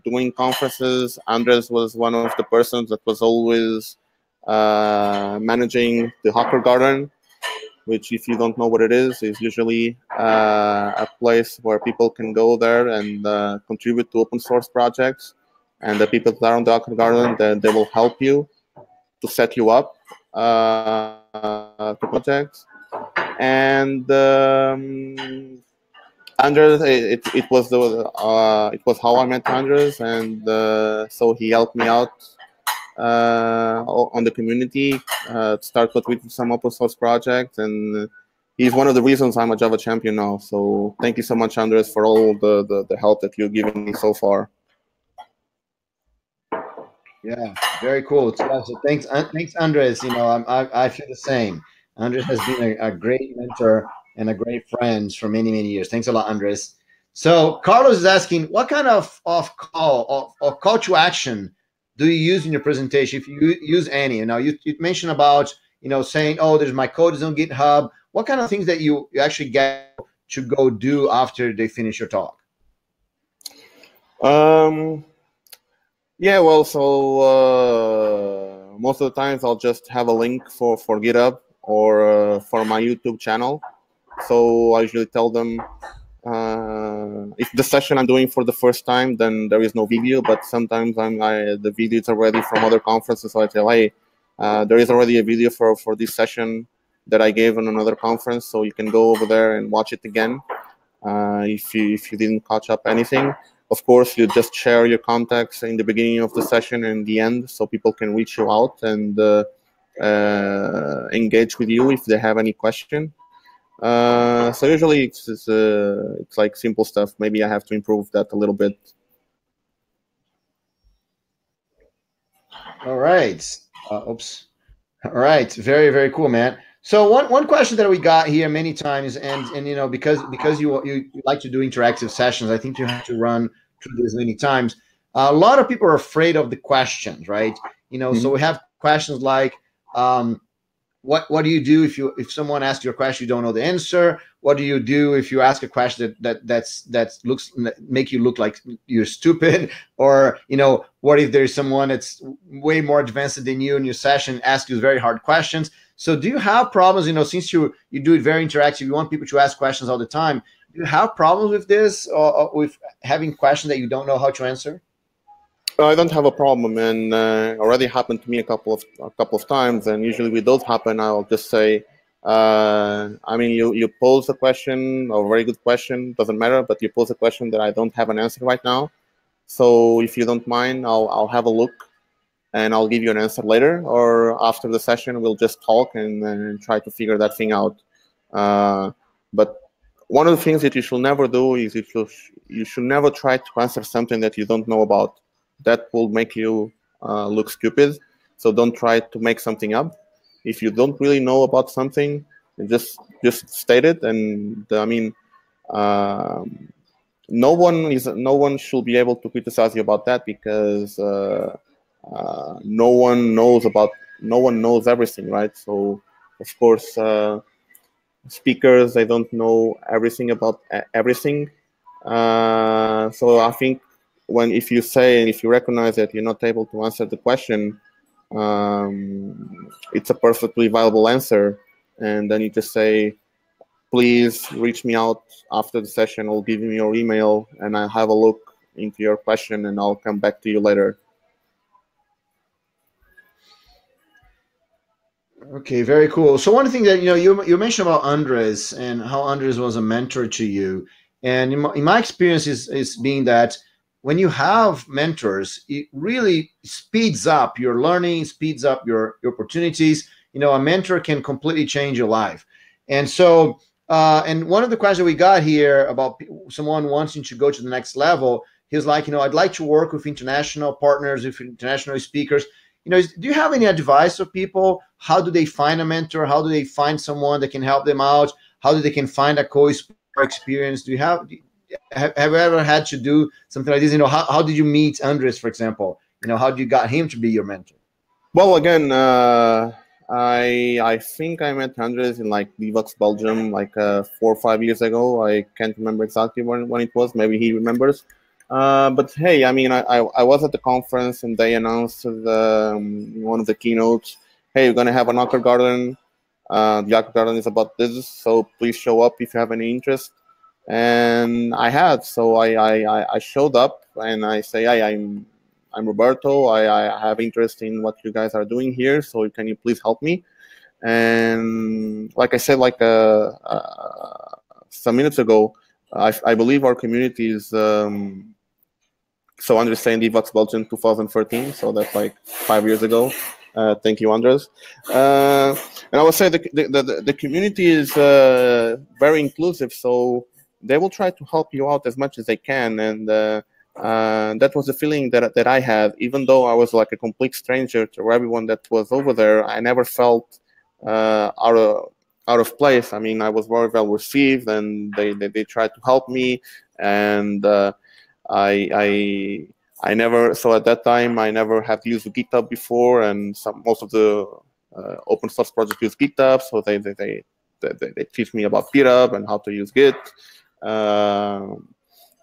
B: doing conferences, Andres was one of the persons that was always managing the Hacker Garden, which, if you don't know what it is usually a place where people can go there and contribute to open source projects. And the people that are on the Hacker Garden, they will help you to set you up to projects. And Andres, it was how I met Andres, and so he helped me out on the community, start with some open source projects, and he's one of the reasons I'm a Java champion now. So thank you so much, Andres, for all the help that you've given me so far.
A: Yeah, very cool. So thanks, Andres. You know, I feel the same. Andres has been a great mentor and a great friend for many, many years. Thanks a lot, Andres. So Carlos is asking, what kind of call to action do you use in your presentation, if you use any? You know, you mentioned about, you know, saying, oh, there's my code is on GitHub. What kind of things that you actually get to go do after they finish your talk?
B: Yeah, well, so most of the times I'll just have a link for GitHub or for my YouTube channel. So I usually tell them if the session I'm doing for the first time, then there is no video. But sometimes the video is already from other conferences, so I tell, hey, there is already a video for this session that I gave on another conference, so you can go over there and watch it again. If you didn't catch up anything, of course, you just share your contacts in the beginning of the session and the end, so people can reach you out and engage with you if they have any question. So usually it's like simple stuff. Maybe I have to improve that a little bit.
A: All right. Oops. All right. Very, very cool, man. So one question that we got here many times, and you know, because you like to do interactive sessions, I think you have to run through this many times. A lot of people are afraid of the questions, right? You know, so we have questions like, what do you do if someone asks you a question you don't know the answer? What do you do if you ask a question that looks make you look like you're stupid? Or you know, what if there's someone that's way more advanced than you in your session asks you very hard questions? So do you have problems, you know, since you do it very interactive, you want people to ask questions all the time, do you have problems with this, or with having questions that you don't know how to answer?
B: I don't have a problem, and already happened to me a couple of times. And usually, with those happen, I'll just say, I mean, you pose a question, a very good question, doesn't matter, but you pose a question that I don't have an answer right now. So if you don't mind, I'll have a look, and I'll give you an answer later, or after the session, we'll just talk and try to figure that thing out. But one of the things that you should never do is you should never try to answer something that you don't know about. That will make you look stupid. So don't try to make something up. If you don't really know about something, just state it. And I mean, no one should be able to criticize you about that, because no one knows everything, right? So of course, speakers, they don't know everything about everything. So I think if you recognize that you're not able to answer the question, it's a perfectly viable answer, and then you just say, please reach me out after the session, or give me your email, and I'll have a look into your question, and I'll come back to you later.
A: Okay, very cool. So one thing that you know, you mentioned about Andres and how Andres was a mentor to you, and in my experience is being that when you have mentors, it really speeds up your learning, speeds up your opportunities. You know, a mentor can completely change your life, and so and one of the questions we got here about someone wanting to go to the next level, he was like, you know, I'd like to work with international partners, with international speakers. You know, do you have any advice for people? How do they find a mentor? How do they find someone that can help them out? How do they can find a experience? Do you have you ever had to do something like this? You know, how did you meet Andres, for example? You know, how did you got him to be your mentor?
B: Well, again, I think I met Andres in like Vivox, Belgium, like 4 or 5 years ago. I can't remember exactly when it was. Maybe he remembers. But hey, I mean, I was at the conference, and they announced one of the keynotes, hey, we're gonna have an Ocker Garden. The Ocker Garden is about this, so please show up if you have any interest. And I had, so I showed up, and I say, hey, I'm Roberto. I have interest in what you guys are doing here, so can you please help me? And like I said, like some minutes ago, I believe our community is so Andres saying Vox Belgium 2013, so that's like 5 years ago. Thank you, Andres. And I would say the community is very inclusive, so they will try to help you out as much as they can. And that was the feeling that I had, even though I was like a complete stranger to everyone that was over there. I never felt out of place. I mean, I was very well received, and they tried to help me. And I never, so at that time I never had used GitHub before, and most of the open source projects use GitHub, so they teach me about GitHub and how to use Git.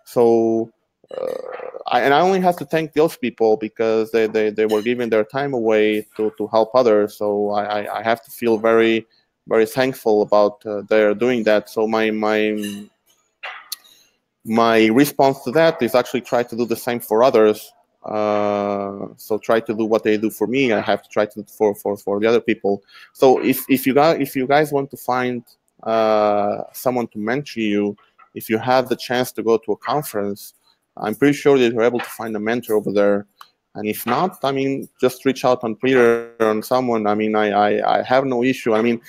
B: So I only have to thank those people because they were giving their time away to help others. So I have to feel very, very thankful about their doing that. So my response to that is actually try to do the same for others. So try to do what they do for me. I have to try to do for the other people. So if you guys want to find someone to mentor you, if you have the chance to go to a conference, I'm pretty sure that you're able to find a mentor over there. And if not, I mean, just reach out on Twitter on someone. I mean, I have no issue. I mean,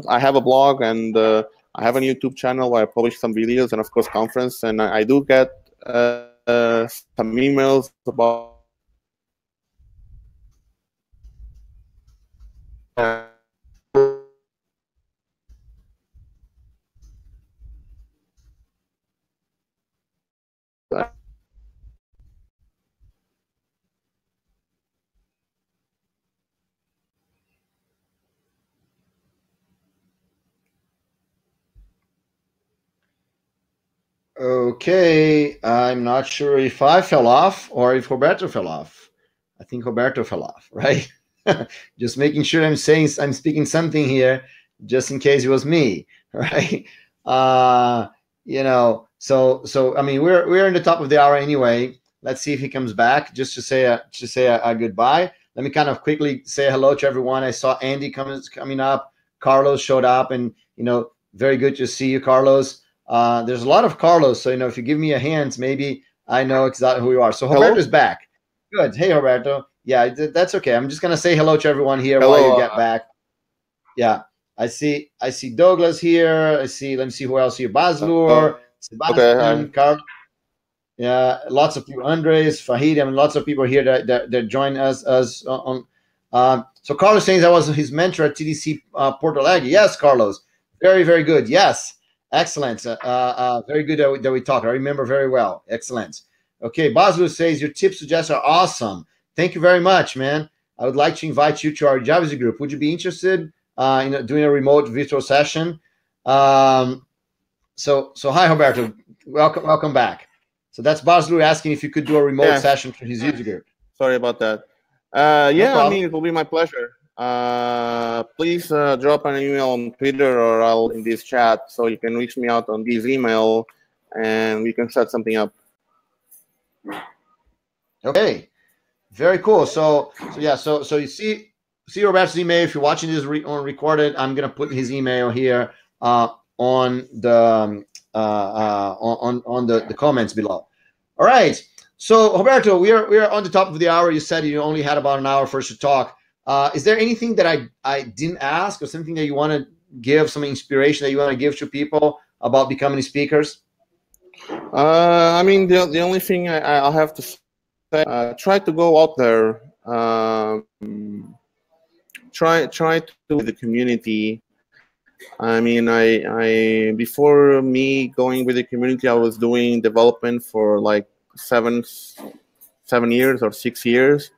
B: I have a blog and I have a YouTube channel where I publish some videos and of course conference, and I do get some emails about
A: Okay, I'm not sure if I fell off or if Roberto fell off. I think Roberto fell off, right? Just making sure I'm speaking something here, just in case it was me, right? Uh, so I mean, we're in the top of the hour anyway. Let's see if he comes back, just to say a goodbye. Let me kind of quickly say hello to everyone. I saw Andy coming up. Carlos showed up, and very good to see you, Carlos. There's a lot of Carlos, so if you give me a hint, maybe I know exactly who you are. So Roberto's back. Good. Hey, Roberto. Yeah, that's okay. I'm just gonna say hello to everyone here while you get back. Yeah, I see Douglas here. Let me see who else here. Baslur, Sebastian, Carl. Yeah, lots of people. Andres, Fahid. I mean, lots of people here that join us on. So Carlos saying I was his mentor at TDC Porto Alegre. Yes, Carlos. Very, very good. Yes. Excellent. Very good that we talked. I remember very well. Excellent. Okay, Basil says your tip suggestions are awesome. Thank you very much, man. I would like to invite you to our JavaScript group. Would you be interested in doing a remote virtual session? So hi, Roberto. Welcome back. So that's Basil asking if you could do a remote session for his user group.
B: Sorry about that. Yeah, I mean, it will be my pleasure. Please drop an email on Twitter or I'll in this chat, so you can reach me out on this email and we can set something up.
A: Okay, very cool. So you see Roberto's email. If you're watching this on recorded, I'm gonna put his email here on the comments below. All right. So Roberto, we are on the top of the hour. You said you only had about an hour for us to talk. Is there anything that I didn't ask, or something that you want to give, some inspiration that you want to give to people about becoming speakers?
B: I mean, the only thing I'll have to say, try to go out there, try to do the community. I mean, I before me going with the community, I was doing development for like 7 years or 6 years.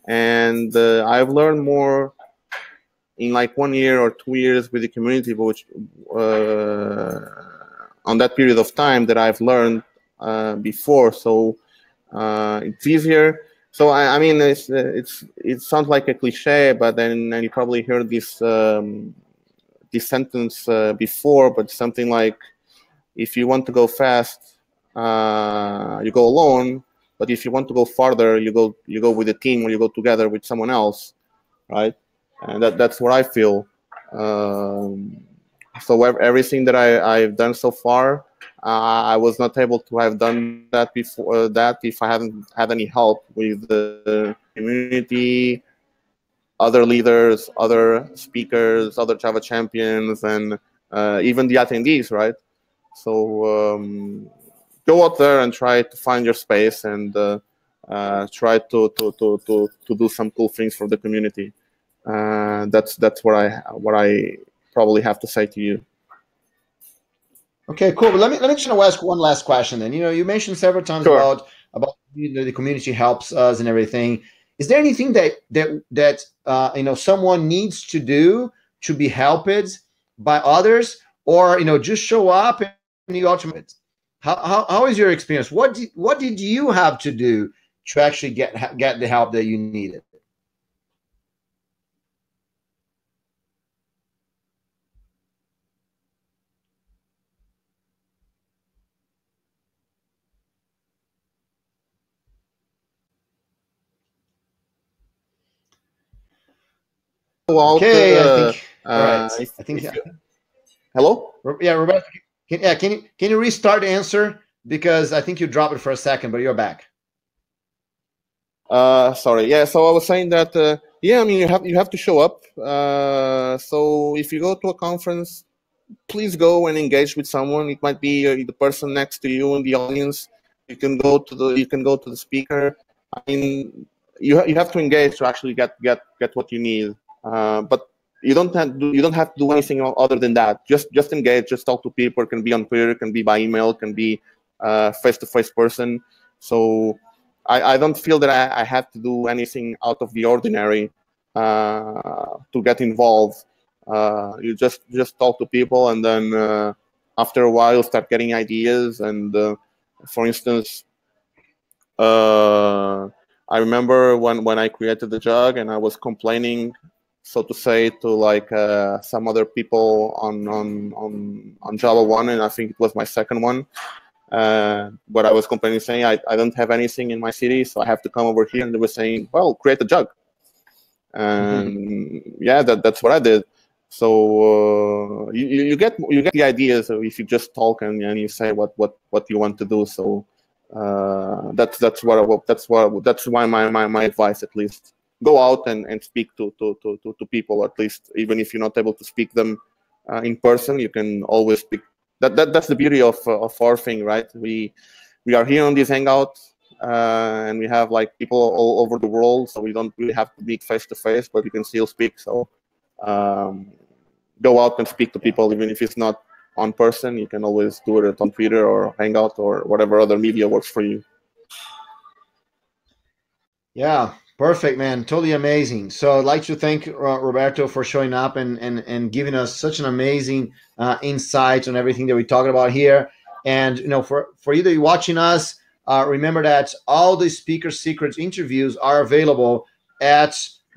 B: And I've learned more in like 1 year or 2 years with the community, which on that period of time that I've learned before. So it's easier. So I mean, it sounds like a cliche, but then you probably heard this sentence before, but something like, if you want to go fast, you go alone. But if you want to go farther, you go with a team, or you go together with someone else, right? And that's what I feel. So everything that I've done so far, I was not able to have done that before that if I hadn't had any help with the community, other leaders, other speakers, other Java champions, and even the attendees, right? So go out there and try to find your space and try to do some cool things for the community. That's what I probably have to say to you.
A: Okay, cool. But let me just ask one last question. Then you mentioned several times about the community helps us and everything. Is there anything that someone needs to do to be helped by others, or just show up and you ultimately? how is your experience? What did you have to do to actually get the help that you needed? Okay, I think. All right. I think.
B: Hello?
A: Yeah, Roberto. Can you restart the answer, because I think you dropped it for a second, but you're back.
B: Sorry. Yeah. So I was saying that. Yeah. I mean, you have to show up. So if you go to a conference, please go and engage with someone. It might be the person next to you in the audience. You can go to the speaker. I mean, you have to engage to actually get what you need. But you don't have to do anything other than that. Just engage. Just talk to people. It can be on Twitter. It can be by email. It can be face-to-face person. So I don't feel that I have to do anything out of the ordinary to get involved. You just talk to people, and then after a while start getting ideas. And for instance, I remember when I created the jug and I was complaining, so to say, to like some other people on Java 1, and I think it was my second one. But I was complaining, saying I don't have anything in my city, so I have to come over here. And they were saying, well, create a jug. And yeah, that's what I did. So you get the idea. So if you just talk and you say what you want to do, so that's why my advice, at least, go out and speak to people, at least, even if you're not able to speak them in person, you can always speak. That's the beauty of our thing, right? We are here on this hangout. And we have like people all over the world, so we don't really have to meet face to face, but we can still speak. So go out and speak to people, even if it's not on person. You can always do it on Twitter or Hangout or whatever other media works for you.
A: Yeah, perfect, man. Totally amazing. So I'd like to thank Roberto for showing up and giving us such an amazing insight on everything that we're talking about here. And for you that you're watching us, remember that all the Speaker Secrets interviews are available at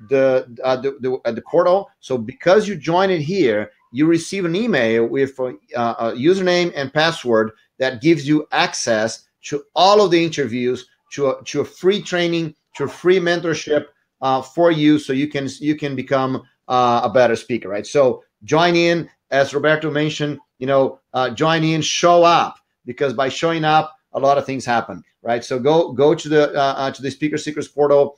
A: the portal. So because you join it here, you receive an email with a username and password that gives you access to all of the interviews, to a free training, to a free mentorship for you, so you can become a better speaker, right? So join in, as Roberto mentioned. Join in, show up, because by showing up, a lot of things happen, right? So go to the Speaker Secrets portal.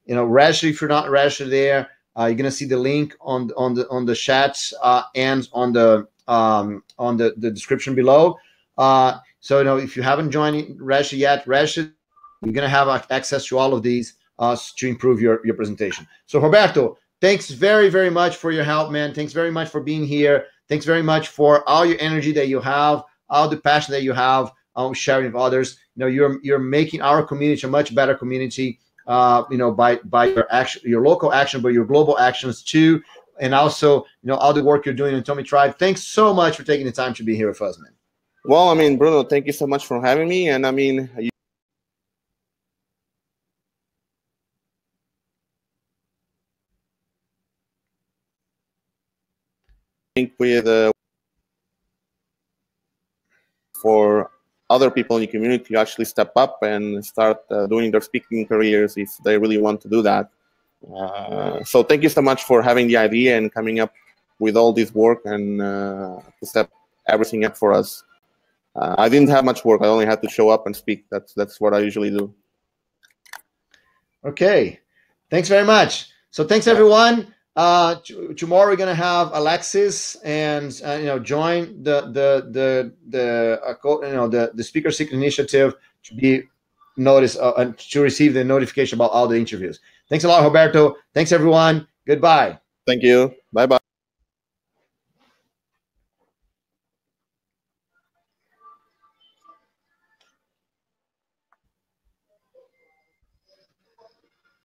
A: Register if you're not registered there. You're gonna see the link on the chat and on the description below. So if you haven't registered yet, register. You're gonna have access to all of these to improve your presentation. So Roberto, thanks very, very much for your help, man. Thanks very much for being here. Thanks very much for all your energy that you have, all the passion that you have sharing with others. You're making our community a much better community. By your local action, but your global actions too, and also all the work you're doing in Tommy Tribe. Thanks so much for taking the time to be here with us, man.
B: Well, I mean, Bruno, thank you so much for having me, and I mean, think with for other people in the community to actually step up and start doing their speaking careers if they really want to do that. So thank you so much for having the idea and coming up with all this work and to step everything up for us. I didn't have much work. I only had to show up and speak. That's what I usually do.
A: Okay. Thanks very much. So thanks, everyone. Tomorrow we're gonna have Alexis and join the Speaker Secret Initiative to be noticed and to receive the notification about all the interviews. Thanks a lot, Roberto. Thanks, everyone. Goodbye.
B: Thank you. Bye bye.